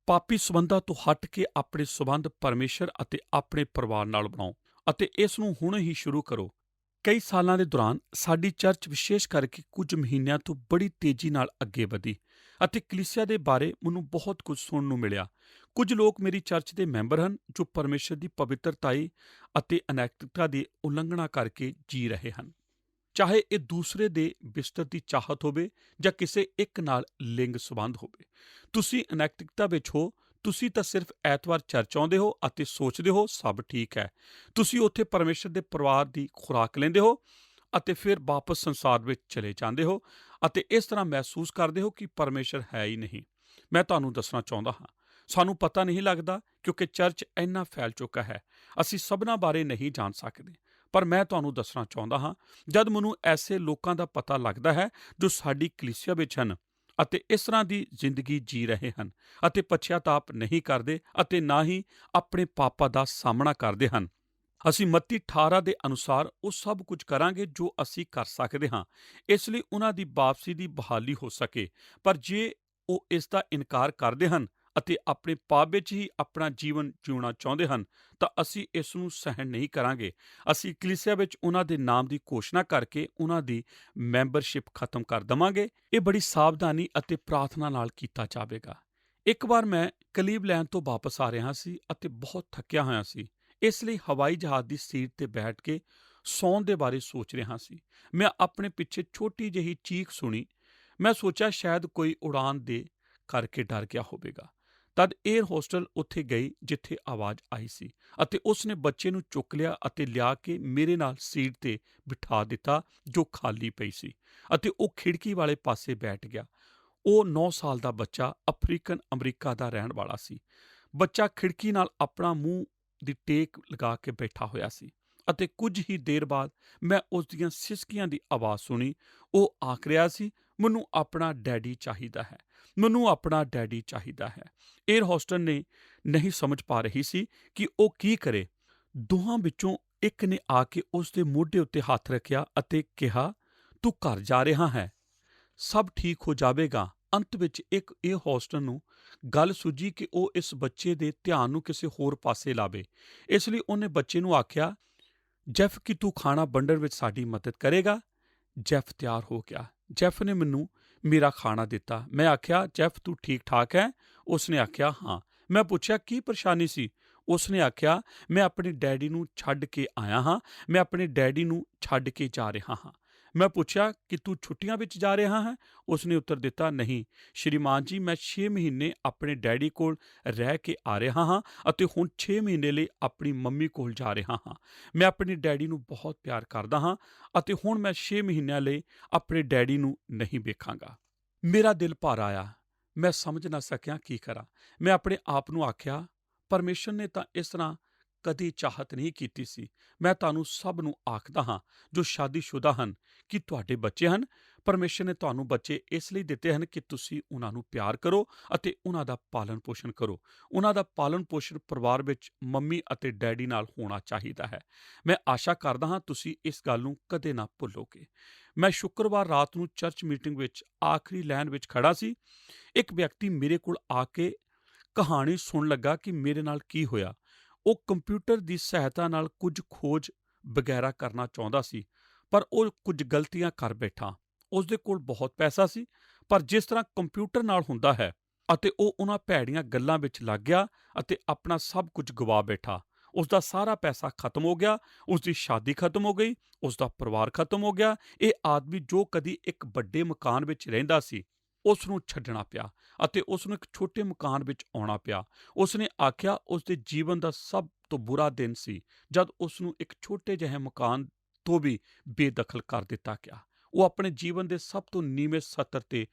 ਪਾਪੀ ਸਬੰਧਾਂ ਤੋਂ ਹਟ ਕੇ ਆਪਣੇ ਸਬੰਧ ਪਰਮੇਸ਼ਰ ਅਤੇ ਆਪਣੇ ਪਰਿਵਾਰ ਨਾਲ ਬਣਾਓ ਅਤੇ ਇਸ ਨੂੰ ਹੁਣੇ ਹੀ ਸ਼ੁਰੂ ਕਰੋ। ਕਈ ਸਾਲਾਂ ਦੇ ਦੌਰਾਨ ਸਾਡੀ ਚਰਚ ਵਿਸ਼ੇਸ਼ ਕਰਕੇ ਕੁਝ ਮਹੀਨਿਆਂ ਤੋਂ ਬੜੀ ਤੇਜ਼ੀ ਨਾਲ ਅੱਗੇ ਵਧੀ ਅਤੇ ਕਲੀਸਿਆ ਦੇ ਬਾਰੇ ਮੈਨੂੰ ਬਹੁਤ ਕੁਝ ਸੁਣਨ ਨੂੰ ਮਿਲਿਆ। ਕੁਝ ਲੋਕ ਮੇਰੀ ਚਰਚ ਦੇ ਮੈਂਬਰ ਹਨ ਜੋ ਪਰਮੇਸ਼ਰ ਦੀ ਪਵਿੱਤਰਤਾਈ ਅਤੇ ਅਨੈਤਿਕਤਾ ਦੀ ਉਲੰਘਣਾ ਕਰਕੇ ਜੀ ਰਹੇ ਹਨ। ਚਾਹੇ ਇਹ ਦੂਸਰੇ ਦੇ ਬਿਸਤਰ ਦੀ ਚਾਹਤ ਹੋਵੇ ਜਾਂ ਕਿਸੇ ਇੱਕ ਨਾਲ ਲਿੰਗ ਸੰਬੰਧ ਹੋਵੇ। ਤੁਸੀਂ ਅਨੈਤਿਕਤਾ ਵਿੱਚ ਹੋ। ਤੁਸੀਂ ਤਾਂ ਸਿਰਫ ਐਤਵਾਰ ਚਰਚ ਆਉਂਦੇ ਹੋ ਅਤੇ ਸੋਚਦੇ ਹੋ ਸਭ ਠੀਕ ਹੈ। ਤੁਸੀਂ ਉੱਥੇ ਪਰਮੇਸ਼ਰ ਦੇ ਪਰਿਵਾਰ ਦੀ ਖੁਰਾਕ ਲੈਂਦੇ ਹੋ ਅਤੇ ਫਿਰ ਵਾਪਸ ਸੰਸਾਰ ਵਿੱਚ ਚਲੇ ਜਾਂਦੇ ਹੋ ਅਤੇ ਇਸ ਤਰ੍ਹਾਂ ਮਹਿਸੂਸ ਕਰਦੇ ਹੋ ਕਿ ਪਰਮੇਸ਼ਰ ਹੈ ਹੀ ਨਹੀਂ। ਮੈਂ ਤੁਹਾਨੂੰ ਦੱਸਣਾ ਚਾਹੁੰਦਾ ਹਾਂ, ਸਾਨੂੰ ਪਤਾ ਨਹੀਂ ਲੱਗਦਾ ਕਿਉਂਕਿ ਚਰਚ ਇੰਨਾ ਫੈਲ ਚੁੱਕਾ ਹੈ। ਅਸੀਂ ਸਭਨਾਂ ਬਾਰੇ ਨਹੀਂ ਜਾਣ ਸਕਦੇ। ਪਰ ਮੈਂ ਤੁਹਾਨੂੰ ਦੱਸਣਾ ਚਾਹੁੰਦਾ ਹਾਂ, ਜਦ ਮੈਨੂੰ ਐਸੇ ਲੋਕਾਂ ਦਾ ਪਤਾ ਲੱਗਦਾ ਹੈ ਜੋ ਸਾਡੀ ਕਲੀਸਿਆ ਵਿੱਚ ਹਨ ਅਤੇ ਇਸ ਤਰ੍ਹਾਂ ਦੀ ਜ਼ਿੰਦਗੀ ਜੀ ਰਹੇ ਹਨ ਅਤੇ ਪਛਤਾਪ ਨਹੀਂ ਕਰਦੇ ਅਤੇ ਨਾ ਹੀ ਆਪਣੇ ਪਾਪਾਂ ਦਾ ਸਾਹਮਣਾ ਕਰਦੇ ਹਨ। ਅਸੀਂ ਮੱਤੀ 18 ਦੇ ਅਨੁਸਾਰ ਉਹ ਸਭ ਕੁਝ ਕਰਾਂਗੇ ਜੋ ਅਸੀਂ ਕਰ ਸਕਦੇ ਹਾਂ ਇਸ ਲਈ ਉਹਨਾਂ ਦੀ ਵਾਪਸੀ ਦੀ ਬਹਾਲੀ ਹੋ ਸਕੇ। ਪਰ ਜੇ ਉਹ ਇਸ ਦਾ ਇਨਕਾਰ ਕਰਦੇ ਹਨ ਅਤੇ ਆਪਣੇ ਪਾਪ ਵਿੱਚ ਹੀ ਆਪਣਾ ਜੀਵਨ ਜਿਉਣਾ ਚਾਹੁੰਦੇ ਹਨ ਤਾਂ ਅਸੀਂ ਇਸ ਨੂੰ ਸਹਿਣ ਨਹੀਂ ਕਰਾਂਗੇ। ਅਸੀਂ ਕਲੀਸਿਆ ਵਿੱਚ ਉਹਨਾਂ ਦੇ ਨਾਮ ਦੀ ਘੋਸ਼ਣਾ ਕਰਕੇ ਉਹਨਾਂ ਦੀ ਮੈਂਬਰਸ਼ਿਪ ਖਤਮ ਕਰ ਦੇਵਾਂਗੇ। ਇਹ ਬੜੀ ਸਾਵਧਾਨੀ ਅਤੇ ਪ੍ਰਾਰਥਨਾ ਨਾਲ ਕੀਤਾ ਜਾਵੇਗਾ। ਇੱਕ ਵਾਰ ਮੈਂ ਕਲੀਵਲੈਂਡ ਤੋਂ ਵਾਪਸ ਆ ਰਿਹਾ ਸੀ ਅਤੇ ਬਹੁਤ ਥੱਕਿਆ ਹੋਇਆ ਸੀ। ਇਸ ਲਈ ਹਵਾਈ ਜਹਾਜ਼ ਦੀ ਸੀਟ ਤੇ ਬੈਠ ਕੇ ਸੌਣ ਦੇ ਬਾਰੇ ਸੋਚ ਰਿਹਾ ਸੀ। ਮੈਂ ਆਪਣੇ ਪਿੱਛੇ ਛੋਟੀ ਜਿਹੀ ਚੀਖ ਸੁਣੀ। ਮੈਂ ਸੋਚਿਆ ਸ਼ਾਇਦ ਕੋਈ ਉਡਾਨ ਦੇ ਕਰਕੇ ਡਰ ਗਿਆ ਹੋਵੇਗਾ। ਤਦ ਏਅਰ ਹੋਸਟਲ ਉੱਥੇ ਗਈ ਜਿੱਥੇ ਆਵਾਜ਼ ਆਈ ਸੀ ਅਤੇ ਉਸ ਨੇ ਬੱਚੇ ਨੂੰ ਚੁੱਕ ਲਿਆ ਅਤੇ ਲਿਆ ਕੇ ਮੇਰੇ ਨਾਲ ਸੀਟ ਤੇ ਬਿਠਾ ਦਿੱਤਾ ਜੋ ਖਾਲੀ ਪਈ ਸੀ ਅਤੇ ਉਹ ਖਿੜਕੀ ਵਾਲੇ ਪਾਸੇ ਬੈਠ ਗਿਆ। ਉਹ 9 ਸਾਲ ਦਾ ਬੱਚਾ ਅਫਰੀਕਨ ਅਮਰੀਕਾ ਦਾ ਰਹਿਣ ਵਾਲਾ ਸੀ। ਬੱਚਾ ਖਿੜਕੀ ਨਾਲ ਆਪਣਾ ਮੂੰਹ ਦੀ ਟੇਕ ਲਗਾ ਕੇ ਬੈਠਾ ਹੋਇਆ ਸੀ ਅਤੇ ਕੁਝ ਹੀ ਦੇਰ ਬਾਅਦ ਮੈਂ ਉਸ ਦੀਆਂ ਸਿਸਕੀਆਂ ਦੀ ਆਵਾਜ਼ ਸੁਣੀ। ਉਹ ਆਖ ਰਿਹਾ ਸੀ, ਮੈਨੂੰ ਆਪਣਾ ਡੈਡੀ ਚਾਹੀਦਾ ਹੈ, ਮੈਨੂੰ ਆਪਣਾ ਡੈਡੀ ਚਾਹੀਦਾ ਹੈ। ਏਅਰ ਹੋਸਟਲ ਨੇ ਨਹੀਂ ਸਮਝ ਪਾ ਰਹੀ ਸੀ ਕਿ ਉਹ ਕੀ ਕਰੇ। ਦੋਹਾਂ ਵਿੱਚੋਂ ਇੱਕ ਨੇ ਆ ਕੇ ਉਸ ਦੇ ਮੋਢੇ ਉੱਤੇ ਹੱਥ ਰੱਖਿਆ ਅਤੇ ਕਿਹਾ, ਤੂੰ ਘਰ ਜਾ ਰਿਹਾ ਹੈ, ਸਭ ਠੀਕ ਹੋ ਜਾਵੇਗਾ। ਅੰਤ ਵਿੱਚ ਇੱਕ ਏਅਰ ਹੋਸਟਲ ਨੂੰ ਗੱਲ ਸੁੱਝੀ ਕਿ ਉਹ ਇਸ ਬੱਚੇ ਦੇ ਧਿਆਨ ਨੂੰ ਕਿਸੇ ਹੋਰ ਪਾਸੇ ਲਾਵੇ। ਇਸ ਲਈ ਉਹਨੇ ਬੱਚੇ ਨੂੰ ਆਖਿਆ, ਜੈਫ, ਕੀ ਤੂੰ ਖਾਣਾ ਵੰਡਣ ਵਿੱਚ ਸਾਡੀ ਮਦਦ ਕਰੇਗਾ? ਜੈਫ ਤਿਆਰ ਹੋ ਗਿਆ। ਜੈਫ ਨੇ ਮੈਨੂੰ ਮੇਰਾ ਖਾਣਾ ਦਿੱਤਾ। ਮੈਂ ਆਖਿਆ, ਜੈਫ, ਤੂੰ ਠੀਕ ਠਾਕ ਹੈ? ਉਸਨੇ ਆਖਿਆ, ਹਾਂ। ਮੈਂ ਪੁੱਛਿਆ, ਕੀ ਪਰੇਸ਼ਾਨੀ ਸੀ? ਉਸਨੇ ਆਖਿਆ, ਮੈਂ ਆਪਣੇ ਡੈਡੀ ਨੂੰ ਛੱਡ ਕੇ ਆਇਆ ਹਾਂ, ਮੈਂ ਆਪਣੇ ਡੈਡੀ ਨੂੰ ਛੱਡ ਕੇ ਜਾ ਰਿਹਾ ਹਾਂ। ਮੈਂ ਪੁੱਛਿਆ, ਕਿ ਤੂੰ ਛੁੱਟੀਆਂ ਵਿੱਚ ਜਾ ਰਿਹਾ ਹੈ? ਉਸਨੇ ਉੱਤਰ ਦਿੱਤਾ, ਨਹੀਂ ਸ਼੍ਰੀਮਾਨ ਜੀ, ਮੈਂ 6 ਮਹੀਨੇ ਆਪਣੇ ਡੈਡੀ ਕੋਲ ਰਹਿ ਕੇ ਆ ਰਿਹਾ ਹਾਂ ਅਤੇ ਹੁਣ 6 ਮਹੀਨੇ ਲਈ ਆਪਣੀ ਮੰਮੀ ਕੋਲ ਜਾ ਰਿਹਾ ਹਾਂ। ਮੈਂ ਆਪਣੇ ਡੈਡੀ ਨੂੰ ਬਹੁਤ ਪਿਆਰ ਕਰਦਾ ਹਾਂ ਅਤੇ ਹੁਣ ਮੈਂ 6 ਮਹੀਨਿਆਂ ਲਈ ਆਪਣੇ ਡੈਡੀ ਨੂੰ ਨਹੀਂ ਵੇਖਾਂਗਾ। ਮੇਰਾ ਦਿਲ ਭਰ ਆਇਆ। ਮੈਂ ਸਮਝ ਨਾ ਸਕਿਆ ਕੀ ਕਰਾਂ। ਮੈਂ ਆਪਣੇ ਆਪ ਨੂੰ ਆਖਿਆ, ਪਰਮੇਸ਼ਰ ਨੇ ਤਾਂ ਇਸ ਤਰ੍ਹਾਂ ਕਦੀ ਚਾਹਤ ਨਹੀਂ ਕੀਤੀ ਸੀ। ਮੈਂ ਤੁਹਾਨੂੰ ਸਭ ਨੂੰ ਆਖਦਾ ਹਾਂ ਜੋ ਸ਼ਾਦੀशुदा ਹਨ ਕਿ ਤੁਹਾਡੇ ਬੱਚੇ ਹਨ। ਪਰਮੇਸ਼ਰ ਨੇ ਤੁਹਾਨੂੰ ਬੱਚੇ ਇਸ ਲਈ ਦਿੱਤੇ ਹਨ ਕਿ ਤੁਸੀਂ ਉਹਨਾਂ ਨੂੰ ਪਿਆਰ ਕਰੋ ਅਤੇ ਉਹਨਾਂ ਦਾ ਪਾਲਣ ਪੋਸ਼ਣ ਕਰੋ। ਉਹਨਾਂ ਦਾ ਪਾਲਣ ਪੋਸ਼ਣ ਪਰਿਵਾਰ ਵਿੱਚ ਮੰਮੀ ਅਤੇ ਡੈਡੀ ਨਾਲ ਹੋਣਾ ਚਾਹੀਦਾ ਹੈ। ਮੈਂ ਆਸ਼ਾ ਕਰਦਾ ਹਾਂ ਤੁਸੀਂ ਇਸ ਗੱਲ ਨੂੰ ਕਦੇ ਨਾ ਭੁੱਲੋਗੇ। ਮੈਂ ਸ਼ੁੱਕਰਵਾਰ ਰਾਤ ਨੂੰ ਚਰਚ ਮੀਟਿੰਗ ਵਿੱਚ ਆਖਰੀ ਲਾਈਨ ਵਿੱਚ ਖੜਾ ਸੀ। ਇੱਕ ਵਿਅਕਤੀ ਮੇਰੇ ਕੋਲ ਆ ਕੇ ਕਹਾਣੀ ਸੁਣਨ ਲੱਗਾ ਕਿ ਮੇਰੇ ਨਾਲ ਕੀ ਹੋਇਆ। ਉਹ ਕੰਪਿਊਟਰ ਦੀ ਸਹਾਇਤਾ ਨਾਲ ਕੁਝ ਖੋਜ ਵਗੈਰਾ ਕਰਨਾ ਚਾਹੁੰਦਾ ਸੀ ਪਰ ਉਹ ਕੁਝ ਗਲਤੀਆਂ ਕਰ ਬੈਠਾ। ਉਸ ਦੇ ਕੋਲ ਬਹੁਤ ਪੈਸਾ ਸੀ ਪਰ ਜਿਸ ਤਰ੍ਹਾਂ ਕੰਪਿਊਟਰ ਨਾਲ ਹੁੰਦਾ ਹੈ, ਅਤੇ ਉਹ ਉਹਨਾਂ ਭੈੜੀਆਂ ਗੱਲਾਂ ਵਿੱਚ ਲੱਗ ਗਿਆ ਅਤੇ ਆਪਣਾ ਸਭ ਕੁਝ ਗਵਾ ਬੈਠਾ। ਉਸ ਦਾ ਸਾਰਾ ਪੈਸਾ ਖਤਮ ਹੋ ਗਿਆ, ਉਸ ਦੀ ਸ਼ਾਦੀ ਖਤਮ ਹੋ ਗਈ, ਉਸ ਦਾ ਪਰਿਵਾਰ ਖਤਮ ਹੋ ਗਿਆ। ਇਹ ਆਦਮੀ ਜੋ ਕਦੀ ਇੱਕ ਵੱਡੇ ਮਕਾਨ ਵਿੱਚ ਰਹਿੰਦਾ ਸੀ, ਉਸ ਨੂੰ ਛੱਡਣਾ ਪਿਆ ਅਤੇ ਉਸ ਨੂੰ ਇੱਕ ਛੋਟੇ ਮਕਾਨ ਵਿੱਚ ਆਉਣਾ ਪਿਆ। ਉਸ ਨੇ ਆਖਿਆ ਉਸ ਦੇ ਜੀਵਨ ਦਾ ਸਭ ਤੋਂ ਬੁਰਾ ਦਿਨ ਸੀ ਜਦ ਉਸ ਨੂੰ ਇੱਕ ਛੋਟੇ ਜਿਹੇ ਮਕਾਨ ਤੋਂ ਵੀ ਬੇਦਖਲ ਕਰ ਦਿੱਤਾ ਗਿਆ। ਉਹ ਆਪਣੇ ਜੀਵਨ ਦੇ ਸਭ ਤੋਂ ਨੀਵੇਂ ਸਤਰ ਤੇ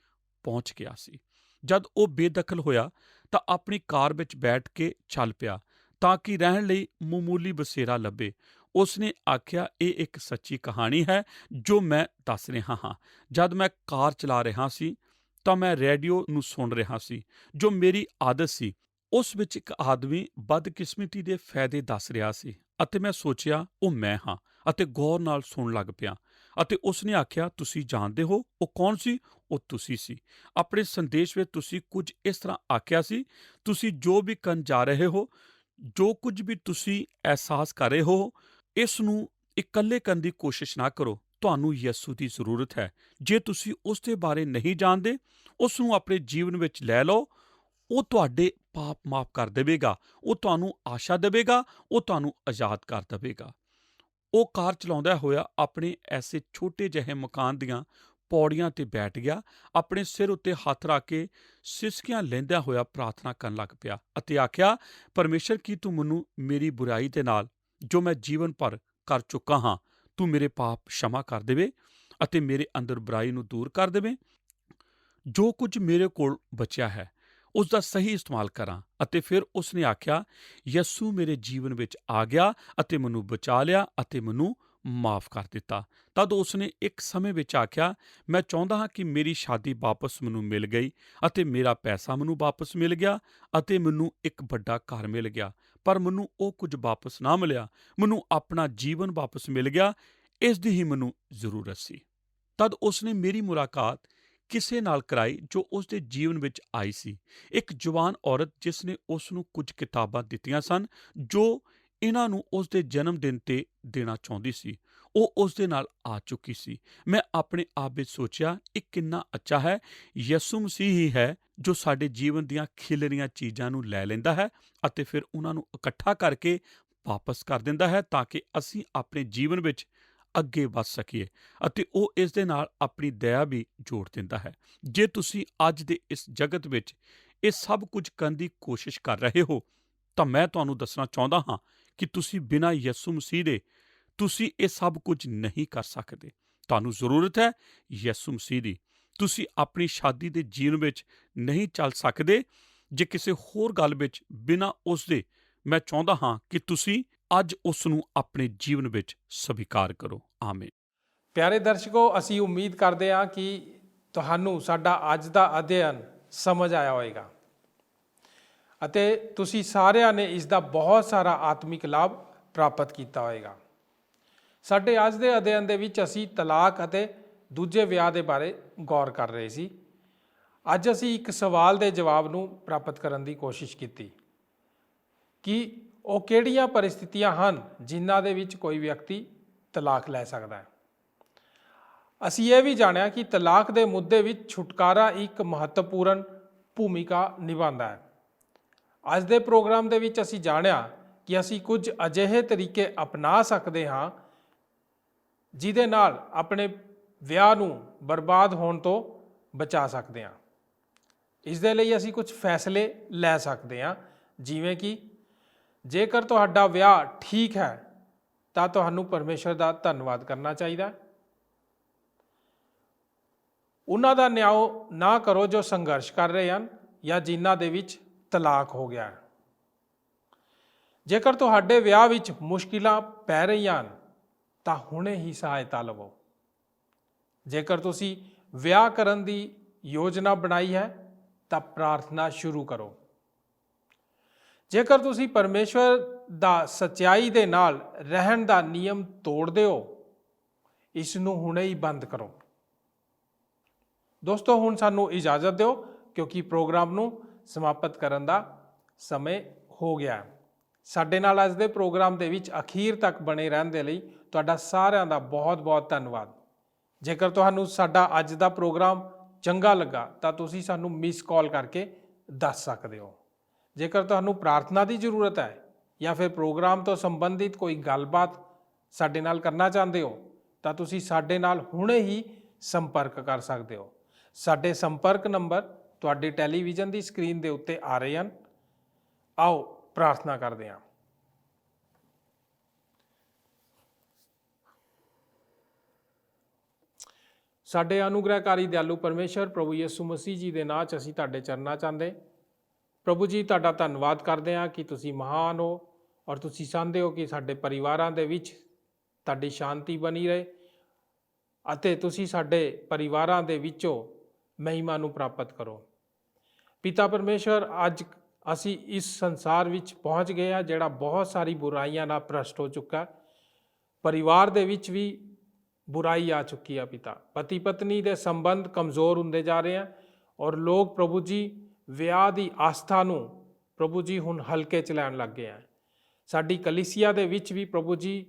ਪਹੁੰਚ ਗਿਆ ਸੀ। ਜਦ ਉਹ ਬੇਦਖਲ ਹੋਇਆ ਤਾਂ ਆਪਣੀ ਕਾਰ ਵਿੱਚ ਬੈਠ ਕੇ ਚੱਲ ਪਿਆ ਤਾਂ ਕਿ ਰਹਿਣ ਲਈ ਮਾਮੂਲੀ ਬਸੇਰਾ ਲੱਭੇ। ਉਸ ਨੇ ਆਖਿਆ, ਇਹ ਇੱਕ ਸੱਚੀ ਕਹਾਣੀ ਹੈ ਜੋ ਮੈਂ ਦੱਸ ਰਿਹਾ ਹਾਂ। ਜਦ ਮੈਂ ਕਾਰ ਚਲਾ ਰਿਹਾ ਸੀ ਤਾਂ ਮੈਂ ਰੇਡੀਓ ਨੂੰ ਸੁਣ ਰਿਹਾ ਸੀ ਜੋ ਮੇਰੀ ਆਦਤ ਸੀ। ਉਸ ਵਿੱਚ ਇੱਕ ਆਦਮੀ ਬਦਕਿਸਮਤੀ ਦੇ ਫਾਇਦੇ ਦੱਸ ਰਿਹਾ ਸੀ ਅਤੇ ਮੈਂ ਸੋਚਿਆ ਉਹ ਮੈਂ ਹਾਂ ਅਤੇ ਗੌਰ ਨਾਲ ਸੁਣਨ ਲੱਗ ਪਿਆ। ਅਤੇ ਉਸ ਨੇ ਆਖਿਆ, ਤੁਸੀਂ ਜਾਣਦੇ ਹੋ ਉਹ ਕੌਣ ਸੀ? ਉਹ ਤੁਸੀਂ ਸੀ। ਆਪਣੇ ਸੰਦੇਸ਼ ਵਿੱਚ ਤੁਸੀਂ ਕੁਝ ਇਸ ਤਰ੍ਹਾਂ ਆਖਿਆ ਸੀ, ਤੁਸੀਂ ਜੋ ਵੀ ਕਰਨ ਜਾ ਰਹੇ ਹੋ, ਜੋ ਕੁਝ ਵੀ ਤੁਸੀਂ ਅਹਿਸਾਸ ਕਰ ਰਹੇ ਹੋ, ਇਸ ਨੂੰ ਇਕੱਲੇ ਕਰਨ ਦੀ ਕੋਸ਼ਿਸ਼ ਨਾ ਕਰੋ। ਤੁਹਾਨੂੰ ਯਿਸੂ ਦੀ ਜ਼ਰੂਰਤ ਹੈ। ਜੇ ਤੁਸੀਂ ਉਸ ਦੇ ਬਾਰੇ ਨਹੀਂ ਜਾਣਦੇ, ਉਸ ਨੂੰ ਆਪਣੇ ਜੀਵਨ ਵਿੱਚ ਲੈ ਲਓ। ਉਹ ਤੁਹਾਡੇ ਪਾਪ ਮਾਫ ਕਰ ਦੇਵੇਗਾ, ਉਹ ਤੁਹਾਨੂੰ ਆਸ਼ਾ ਦੇਵੇਗਾ, ਉਹ ਤੁਹਾਨੂੰ ਆਜ਼ਾਦ ਕਰ ਦੇਵੇਗਾ। ਉਹ ਕਾਰ ਚਲਾਉਂਦਾ ਹੋਇਆ ਆਪਣੇ ਐਸੇ ਛੋਟੇ ਜਿਹੇ ਮਕਾਨ ਦੀਆਂ ਪੌੜੀਆਂ ਤੇ ਬੈਠ ਗਿਆ, ਆਪਣੇ ਸਿਰ ਉੱਤੇ ਹੱਥ ਰੱਖ ਕੇ ਸਿਸਕੀਆਂ ਲੈਂਦਿਆਂ ਹੋਇਆ ਪ੍ਰਾਰਥਨਾ ਕਰਨ ਲੱਗ ਪਿਆ ਅਤੇ ਆਖਿਆ, ਪਰਮੇਸ਼ਰ, ਕੀ ਤੂੰ ਮੈਨੂੰ ਮੇਰੀ ਬੁਰਾਈ ਦੇ ਨਾਲ ਜੋ ਮੈਂ ਜੀਵਨ ਭਰ ਕਰ ਚੁੱਕਾ ਹਾਂ, ਤੂੰ ਮੇਰੇ ਪਾਪ क्षमा ਕਰ ਦੇਵੇ ਅਤੇ ਮੇਰੇ ਅੰਦਰ ਬੁਰਾਈ ਨੂੰ ਦੂਰ ਕਰ ਦੇਵੇ। ਜੋ ਕੁਝ ਮੇਰੇ ਕੋਲ ਬਚਿਆ ਹੈ ਉਸ ਦਾ ਸਹੀ ਇਸਤੇਮਾਲ ਕਰਾਂ। ਅਤੇ ਫਿਰ ਉਸ ਨੇ ਆਖਿਆ, ਯਸੂ ਮੇਰੇ ਜੀਵਨ ਵਿੱਚ ਆ ਗਿਆ ਅਤੇ ਮੈਨੂੰ ਬਚਾ ਲਿਆ ਅਤੇ ਮੈਨੂੰ ਮਾਫ ਕਰ ਦਿੱਤਾ। ਤਦ ਉਸ ਨੇ ਇੱਕ ਸਮੇਂ ਵਿੱਚ ਆਖਿਆ, ਮੈਂ ਚਾਹੁੰਦਾ ਹਾਂ ਕਿ ਮੇਰੀ ਸ਼ਾਦੀ ਵਾਪਸ ਮੈਨੂੰ ਮਿਲ ਗਈ ਅਤੇ ਮੇਰਾ ਪੈਸਾ ਮੈਨੂੰ ਵਾਪਸ ਮਿਲ ਗਿਆ ਅਤੇ ਮੈਨੂੰ ਇੱਕ ਵੱਡਾ ਘਰ ਮਿਲ ਗਿਆ, ਪਰ ਮੈਨੂੰ ਉਹ ਕੁਝ ਵਾਪਸ ਨਾ ਮਿਲਿਆ। ਮੈਨੂੰ ਆਪਣਾ ਜੀਵਨ ਵਾਪਸ ਮਿਲ ਗਿਆ, ਇਸ ਦੀ ਹੀ ਮੈਨੂੰ ਜ਼ਰੂਰਤ ਸੀ। ਤਦ ਉਸ ਨੇ ਮੇਰੀ ਮੁਲਾਕਾਤ ਕਿਸੇ ਨਾਲ ਕਰਾਈ ਜੋ ਉਸ ਦੇ ਜੀਵਨ ਵਿੱਚ ਆਈ ਸੀ, ਇੱਕ ਜਵਾਨ ਔਰਤ ਜਿਸ ਨੇ ਉਸ ਨੂੰ ਕੁਝ ਕਿਤਾਬਾਂ ਦਿੱਤੀਆਂ ਸਨ ਜੋ ਇਹਨਾਂ ਨੂੰ ਉਸ ਦੇ ਜਨਮ ਦਿਨ ਤੇ ਦੇਣਾ ਚਾਹੁੰਦੀ ਸੀ। ਉਹ ਉਸ ਦੇ ਨਾਲ ਆ ਚੁੱਕੀ ਸੀ। ਮੈਂ ਆਪਣੇ ਆਪ ਵਿੱਚ ਸੋਚਿਆ, ਇਹ ਕਿੰਨਾ ਅੱਛਾ ਹੈ। ਯਿਸੂ ਮਸੀਹ ਹੀ ਹੈ ਜੋ ਸਾਡੇ ਜੀਵਨ ਦੀਆਂ ਖਿਲਰੀਆਂ ਚੀਜ਼ਾਂ ਨੂੰ ਲੈ ਲੈਂਦਾ ਹੈ ਅਤੇ ਫਿਰ ਉਹਨਾਂ ਨੂੰ ਇਕੱਠਾ ਕਰਕੇ ਵਾਪਸ ਕਰ ਦਿੰਦਾ ਹੈ ਤਾਂ ਕਿ ਅਸੀਂ ਆਪਣੇ ਜੀਵਨ ਵਿੱਚ ਅੱਗੇ ਵਧ ਸਕੀਏ, ਅਤੇ ਉਹ ਇਸ ਦੇ ਨਾਲ ਆਪਣੀ ਦਇਆ ਵੀ ਜੋੜ ਦਿੰਦਾ ਹੈ। ਜੇ ਤੁਸੀਂ ਅੱਜ ਦੇ ਇਸ ਜਗਤ ਵਿੱਚ ਇਹ ਸਭ ਕੁਝ ਕਰਨ ਦੀ ਕੋਸ਼ਿਸ਼ ਕਰ ਰਹੇ ਹੋ ਤਾਂ ਮੈਂ ਤੁਹਾਨੂੰ ਦੱਸਣਾ ਚਾਹੁੰਦਾ ਹਾਂ ਕਿ ਤੁਸੀਂ ਬਿਨਾਂ ਯਿਸੂ ਮਸੀਹ ਦੇ ਤੁਸੀਂ ਇਹ ਸਭ ਕੁਝ ਨਹੀਂ ਕਰ ਸਕਦੇ। ਤੁਹਾਨੂੰ ਜ਼ਰੂਰਤ ਹੈ ਯਿਸੂ ਮਸੀਹ ਦੀ। ਤੁਸੀਂ ਆਪਣੀ ਸ਼ਾਦੀ ਦੇ ਜੀਵਨ ਵਿੱਚ ਨਹੀਂ ਚੱਲ ਸਕਦੇ ਜੇ ਕਿਸੇ ਹੋਰ ਗੱਲ ਵਿੱਚ ਬਿਨਾਂ ਉਸ ਦੇ। ਮੈਂ ਚਾਹੁੰਦਾ ਹਾਂ ਕਿ ਤੁਸੀਂ ਅੱਜ ਉਸ ਨੂੰ ਆਪਣੇ ਜੀਵਨ ਵਿੱਚ ਸਵੀਕਾਰ ਕਰੋ। ਆਮੀਨ। ਪਿਆਰੇ ਦਰਸ਼ਕੋ, ਅਸੀਂ ਉਮੀਦ ਕਰਦੇ ਹਾਂ ਕਿ ਤੁਹਾਨੂੰ ਸਾਡਾ ਅੱਜ ਦਾ ਅਧਿਐਨ ਸਮਝ ਆਇਆ ਹੋਵੇਗਾ ਅਤੇ ਤੁਸੀਂ ਸਾਰਿਆਂ ਨੇ ਇਸ ਦਾ ਬਹੁਤ ਸਾਰਾ ਆਤਮਿਕ ਲਾਭ ਪ੍ਰਾਪਤ ਕੀਤਾ ਹੋਵੇਗਾ। ਸਾਡੇ ਅੱਜ ਦੇ ਅਧਿਐਨ ਦੇ ਵਿੱਚ ਅਸੀਂ ਤਲਾਕ ਅਤੇ ਦੂਜੇ ਵਿਆਹ ਦੇ ਬਾਰੇ ਗੌਰ ਕਰ ਰਹੇ ਸੀ। ਅੱਜ ਅਸੀਂ ਇੱਕ ਸਵਾਲ ਦੇ ਜਵਾਬ ਨੂੰ ਪ੍ਰਾਪਤ ਕਰਨ ਦੀ ਕੋਸ਼ਿਸ਼ ਕੀਤੀ ਕਿ ਉਹ ਕਿਹੜੀਆਂ ਪਰਿਸਥਿਤੀਆਂ ਹਨ ਜਿਨ੍ਹਾਂ ਦੇ ਵਿੱਚ ਕੋਈ ਵਿਅਕਤੀ ਤਲਾਕ ਲੈ ਸਕਦਾ ਹੈ। ਅਸੀਂ ਇਹ ਵੀ ਜਾਣਿਆ ਕਿ ਤਲਾਕ ਦੇ ਮੁੱਦੇ ਵਿੱਚ ਛੁਟਕਾਰਾ ਇੱਕ ਮਹੱਤਵਪੂਰਨ ਭੂਮਿਕਾ ਨਿਭਾਉਂਦਾ ਹੈ। ਅੱਜ ਦੇ ਪ੍ਰੋਗਰਾਮ ਦੇ ਵਿੱਚ ਅਸੀਂ ਜਾਣਿਆ ਕਿ ਅਸੀਂ ਕੁਝ ਅਜਿਹੇ ਤਰੀਕੇ ਅਪਣਾ ਸਕਦੇ ਹਾਂ ਜਿਹਦੇ ਨਾਲ ਆਪਣੇ ਵਿਆਹ ਨੂੰ ਬਰਬਾਦ ਹੋਣ ਤੋਂ ਬਚਾ ਸਕਦੇ ਹਾਂ। ਇਸ ਦੇ ਲਈ ਅਸੀਂ ਕੁਝ ਫੈਸਲੇ ਲੈ ਸਕਦੇ ਹਾਂ, ਜਿਵੇਂ ਕਿ ਜੇਕਰ ਤੁਹਾਡਾ ਵਿਆਹ ਠੀਕ ਹੈ ਤਾਂ ਤੁਹਾਨੂੰ ਪਰਮੇਸ਼ਰ ਦਾ ਧੰਨਵਾਦ ਕਰਨਾ ਚਾਹੀਦਾ। ਉਹਨਾਂ ਦਾ ਨਿਆਂ ਨਾ ਕਰੋ ਜੋ ਸੰਘਰਸ਼ ਕਰ ਰਹੇ ਹਨ ਜਾਂ ਜਿਨ੍ਹਾਂ ਦੇ ਵਿੱਚ ਤਲਾਕ ਹੋ ਗਿਆ ਹੈ। ਜੇਕਰ ਤੁਹਾਡੇ ਵਿਆਹ ਵਿੱਚ ਮੁਸ਼ਕਿਲਾਂ ਪੈ ਰਹੀਆਂ ਹਨ ਤਾਂ ਹੁਣੇ ਹੀ ਸਹਾਇਤਾ ਲਵੋ। ਜੇਕਰ ਤੁਸੀਂ ਵਿਆਹ ਕਰਨ ਦੀ ਯੋਜਨਾ ਬਣਾਈ ਹੈ ਤਾਂ ਪ੍ਰਾਰਥਨਾ ਸ਼ੁਰੂ ਕਰੋ। ਜੇਕਰ ਤੁਸੀਂ ਪਰਮੇਸ਼ਵਰ ਦਾ ਸੱਚਾਈ ਦੇ ਨਾਲ ਰਹਿਣ ਦਾ ਨਿਯਮ ਤੋੜਦੇ ਹੋ, ਇਸ ਨੂੰ ਹੁਣੇ ਹੀ ਬੰਦ ਕਰੋ। ਦੋਸਤੋ, ਹੁਣ ਸਾਨੂੰ ਇਜਾਜ਼ਤ ਦਿਓ ਕਿਉਂਕਿ ਪ੍ਰੋਗਰਾਮ ਨੂੰ ਸਮਾਪਤ ਕਰਨ ਦਾ ਸਮੇਂ ਹੋ ਗਿਆ। ਸਾਡੇ ਨਾਲ ਅੱਜ ਦੇ ਪ੍ਰੋਗਰਾਮ ਦੇ ਵਿੱਚ ਅਖੀਰ ਤੱਕ ਬਣੇ ਰਹਿਣ ਦੇ ਲਈ ਤੁਹਾਡਾ ਸਾਰਿਆਂ ਦਾ ਬਹੁਤ-ਬਹੁਤ ਧੰਨਵਾਦ। ਜੇਕਰ ਤੁਹਾਨੂੰ ਸਾਡਾ ਅੱਜ ਦਾ ਪ੍ਰੋਗਰਾਮ ਚੰਗਾ ਲੱਗਾ ਤਾਂ ਤੁਸੀਂ ਸਾਨੂੰ ਮਿਸ ਕਾਲ ਕਰਕੇ ਦੱਸ ਸਕਦੇ ਹੋ। ਜੇਕਰ ਤੁਹਾਨੂੰ ਪ੍ਰਾਰਥਨਾ ਦੀ ਜ਼ਰੂਰਤ ਹੈ ਜਾਂ ਫਿਰ ਪ੍ਰੋਗਰਾਮ ਤੋਂ ਸੰਬੰਧਿਤ ਕੋਈ ਗੱਲਬਾਤ ਸਾਡੇ ਨਾਲ ਕਰਨਾ ਚਾਹੁੰਦੇ ਹੋ ਤਾਂ ਤੁਸੀਂ ਸਾਡੇ ਨਾਲ ਹੁਣੇ ਹੀ ਸੰਪਰਕ ਕਰ ਸਕਦੇ ਹੋ। ਸਾਡੇ ਸੰਪਰਕ ਨੰਬਰ ਤੁਹਾਡੇ ਟੈਲੀਵਿਜ਼ਨ ਦੀ ਸਕਰੀਨ ਦੇ ਉੱਤੇ ਆ ਰਹੇ ਹਨ। ਆਓ ਪ੍ਰਾਰਥਨਾ ਕਰਦੇ ਹਾਂ। ਸਾਡੇ ਅਨੁਗ੍ਰਹਕਾਰੀ ਦਿਆਲੂ ਪਰਮੇਸ਼ਰ ਪ੍ਰਭੂ ਯਿਸੂ ਮਸੀਹ ਜੀ ਦੇ ਨਾਂ 'ਚ ਅਸੀਂ ਤੁਹਾਡੇ ਚਰਨਾਂ ਚਾਹੁੰਦੇ ਪ੍ਰਭੂ ਜੀ, ਤੁਹਾਡਾ ਧੰਨਵਾਦ ਕਰਦੇ ਹਾਂ ਕਿ ਤੁਸੀਂ ਮਹਾਨ ਹੋ ਔਰ ਤੁਸੀਂ ਚਾਹੁੰਦੇ ਹੋ ਕਿ ਸਾਡੇ ਪਰਿਵਾਰਾਂ ਦੇ ਵਿੱਚ ਤੁਹਾਡੀ ਸ਼ਾਂਤੀ ਬਣੀ ਰਹੇ ਅਤੇ ਤੁਸੀਂ ਸਾਡੇ ਪਰਿਵਾਰਾਂ ਦੇ ਵਿੱਚੋਂ ਮਹਿਮਾ ਨੂੰ ਪ੍ਰਾਪਤ ਕਰੋ। ਪਿਤਾ ਪਰਮੇਸ਼ਰ, ਅੱਜ ਅਸੀਂ ਇਸ ਸੰਸਾਰ ਵਿੱਚ ਪਹੁੰਚ ਗਏ ਹਾਂ ਜਿਹੜਾ ਬਹੁਤ ਸਾਰੀ ਬੁਰਾਈਆਂ ਨਾਲ ਭ੍ਰਸ਼ਟ ਹੋ ਚੁੱਕਾ। ਪਰਿਵਾਰ ਦੇ ਵਿੱਚ ਵੀ ਬੁਰਾਈ ਆ ਚੁੱਕੀ ਆ ਪਿਤਾ। ਪਤੀ ਪਤਨੀ ਦੇ ਸੰਬੰਧ ਕਮਜ਼ੋਰ ਹੁੰਦੇ ਜਾ ਰਹੇ ਆ ਔਰ ਲੋਕ ਪ੍ਰਭੂ ਜੀ ਵਿਆਹ ਦੀ ਆਸਥਾ ਨੂੰ ਪ੍ਰਭੂ ਜੀ ਹੁਣ ਹਲਕੇ 'ਚ ਲੈਣ ਲੱਗ ਗਏ ਆ। ਸਾਡੀ ਕਲੀਸਿਆ ਦੇ ਵਿੱਚ ਵੀ ਪ੍ਰਭੂ ਜੀ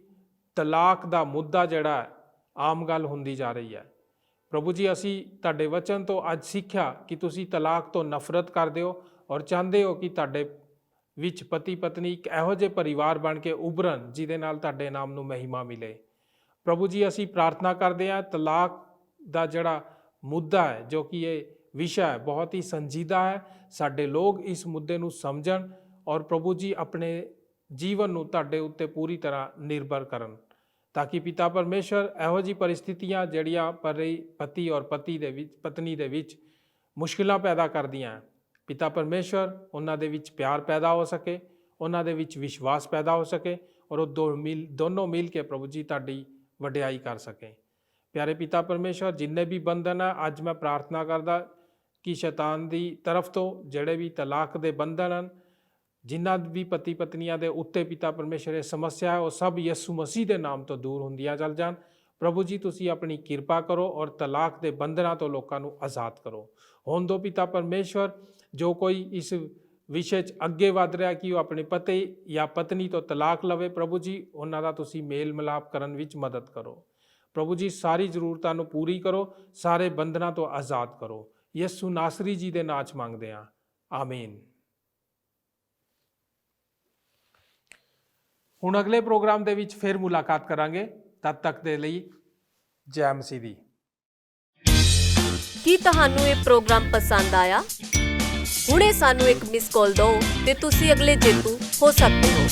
ਤਲਾਕ ਦਾ ਮੁੱਦਾ ਜਿਹੜਾ ਆਮ ਗੱਲ ਹੁੰਦੀ ਜਾ ਰਹੀ ਹੈ। ਪ੍ਰਭੂ ਜੀ, ਅਸੀਂ ਤੁਹਾਡੇ ਵਚਨ ਤੋਂ ਅੱਜ ਸਿੱਖਿਆ ਕਿ ਤੁਸੀਂ ਤਲਾਕ ਤੋਂ ਨਫ਼ਰਤ ਕਰਦੇ ਹੋ ਔਰ ਚਾਹੁੰਦੇ ਹੋ ਕਿ ਤੁਹਾਡੇ ਵਿੱਚ ਪਤੀ ਪਤਨੀ ਇੱਕ ਇਹੋ ਜਿਹੇ ਪਰਿਵਾਰ ਬਣ ਕੇ ਉਭਰਨ ਜਿਹਦੇ ਨਾਲ ਤੁਹਾਡੇ ਨਾਮ ਨੂੰ ਮਹਿਮਾ ਮਿਲੇ। ਪ੍ਰਭੂ ਜੀ, ਅਸੀਂ ਪ੍ਰਾਰਥਨਾ ਕਰਦੇ ਹਾਂ ਤਲਾਕ ਦਾ ਜਿਹੜਾ ਮੁੱਦਾ ਹੈ, ਜੋ ਕਿ ਇਹ ਵਿਸ਼ਾ ਹੈ, ਬਹੁਤ ਹੀ ਸੰਜੀਦਾ ਹੈ। ਸਾਡੇ ਲੋਕ ਇਸ ਮੁੱਦੇ ਨੂੰ ਸਮਝਣ ਔਰ ਪ੍ਰਭੂ ਜੀ ਆਪਣੇ ਜੀਵਨ ਨੂੰ ਤੁਹਾਡੇ ਉੱਤੇ ਪੂਰੀ ਤਰ੍ਹਾਂ ਨਿਰਭਰ ਕਰਨ, ਤਾਂ ਕਿ ਪਿਤਾ ਪਰਮੇਸ਼ਰ ਇਹੋ ਜਿਹੀ ਪਰਿਸਥਿਤੀਆਂ ਜਿਹੜੀਆਂ ਪਤੀ ਔਰ ਪਤਨੀ ਦੇ ਵਿੱਚ ਮੁਸ਼ਕਿਲਾਂ ਪੈਦਾ ਕਰਦੀਆਂ, ਪਿਤਾ ਪਰਮੇਸ਼ਰ ਉਹਨਾਂ ਦੇ ਵਿੱਚ ਪਿਆਰ ਪੈਦਾ ਹੋ ਸਕੇ, ਉਹਨਾਂ ਦੇ ਵਿੱਚ ਵਿਸ਼ਵਾਸ ਪੈਦਾ ਹੋ ਸਕੇ ਔਰ ਉਹ ਦੋਨੋਂ ਮਿਲ ਕੇ ਪ੍ਰਭੂ ਜੀ ਤੁਹਾਡੀ ਵਡਿਆਈ ਕਰ ਸਕੇ। ਪਿਆਰੇ ਪਿਤਾ ਪਰਮੇਸ਼ਰ, ਜਿੰਨੇ ਵੀ ਬੰਧਨ ਹੈ, ਅੱਜ ਮੈਂ ਪ੍ਰਾਰਥਨਾ ਕਰਦਾ ਕਿ ਸ਼ੈਤਾਨ ਦੀ ਤਰਫ ਤੋਂ ਜਿਹੜੇ ਵੀ ਤਲਾਕ ਦੇ ਬੰਧਨ ਹਨ, ਜਿਨ੍ਹਾਂ ਵੀ ਪਤੀ ਪਤਨੀਆਂ ਦੇ ਉੱਤੇ ਪਿਤਾ ਪਰਮੇਸ਼ਰ ਇਹ ਸਮੱਸਿਆ ਹੈ, ਉਹ ਸਭ ਯਿਸੂ ਮਸੀਹ ਦੇ ਨਾਮ ਤੋਂ ਦੂਰ ਹੁੰਦੀਆਂ ਚੱਲ ਜਾਣ। ਪ੍ਰਭੂ ਜੀ, ਤੁਸੀਂ ਆਪਣੀ ਕਿਰਪਾ ਕਰੋ ਔਰ ਤਲਾਕ ਦੇ ਬੰਧਨਾਂ ਤੋਂ ਲੋਕਾਂ ਨੂੰ ਆਜ਼ਾਦ ਕਰੋ। ਹੁਣ ਦੋ ਪਿਤਾ ਪਰਮੇਸ਼ਰ, ਜੋ ਕੋਈ ਇਸ ਵਿਸ਼ੇ 'ਚ ਅੱਗੇ ਵਧ ਰਿਹਾ ਕਿ ਉਹ ਆਪਣੇ ਪਤੀ ਜਾਂ ਪਤਨੀ ਤੋਂ ਤਲਾਕ ਲਵੇ, ਪ੍ਰਭੂ ਜੀ ਉਹਨਾਂ ਦਾ ਤੁਸੀਂ ਮੇਲ ਮਿਲਾਪ ਕਰਨ ਵਿੱਚ ਮਦਦ ਕਰੋ। ਪ੍ਰਭੂ ਜੀ, ਸਾਰੀ ਜ਼ਰੂਰਤਾਂ ਨੂੰ ਪੂਰੀ ਕਰੋ, ਸਾਰੇ ਬੰਧਨਾਂ ਤੋਂ ਆਜ਼ਾਦ ਕਰੋ। ਯਿਸੂ ਨਾਸਰੀ ਜੀ ਦੇ ਨਾਂ 'ਚ ਮੰਗਦੇ ਹਾਂ, ਆਮੀਨ। ਹੁਣ ਅਗਲੇ ਪ੍ਰੋਗਰਾਮ ਦੇ ਵਿੱਚ ਫਿਰ ਮੁਲਾਕਾਤ ਕਰਾਂਗੇ। ਤਦ ਤੱਕ ਦੇ ਲਈ ਜੈ ਮਸੀਹ ਦੀ। ਕੀ ਤੁਹਾਨੂੰ ਇਹ ਪ੍ਰੋਗਰਾਮ ਪਸੰਦ ਆਇਆ? ਹੁਣੇ ਸਾਨੂੰ ਇੱਕ ਮਿਸ ਕਾਲ ਦਿਓ ਤੇ ਤੁਸੀਂ ਅਗਲੇ ਜੇਤੂ ਹੋ ਸਕਦੇ ਹੋ।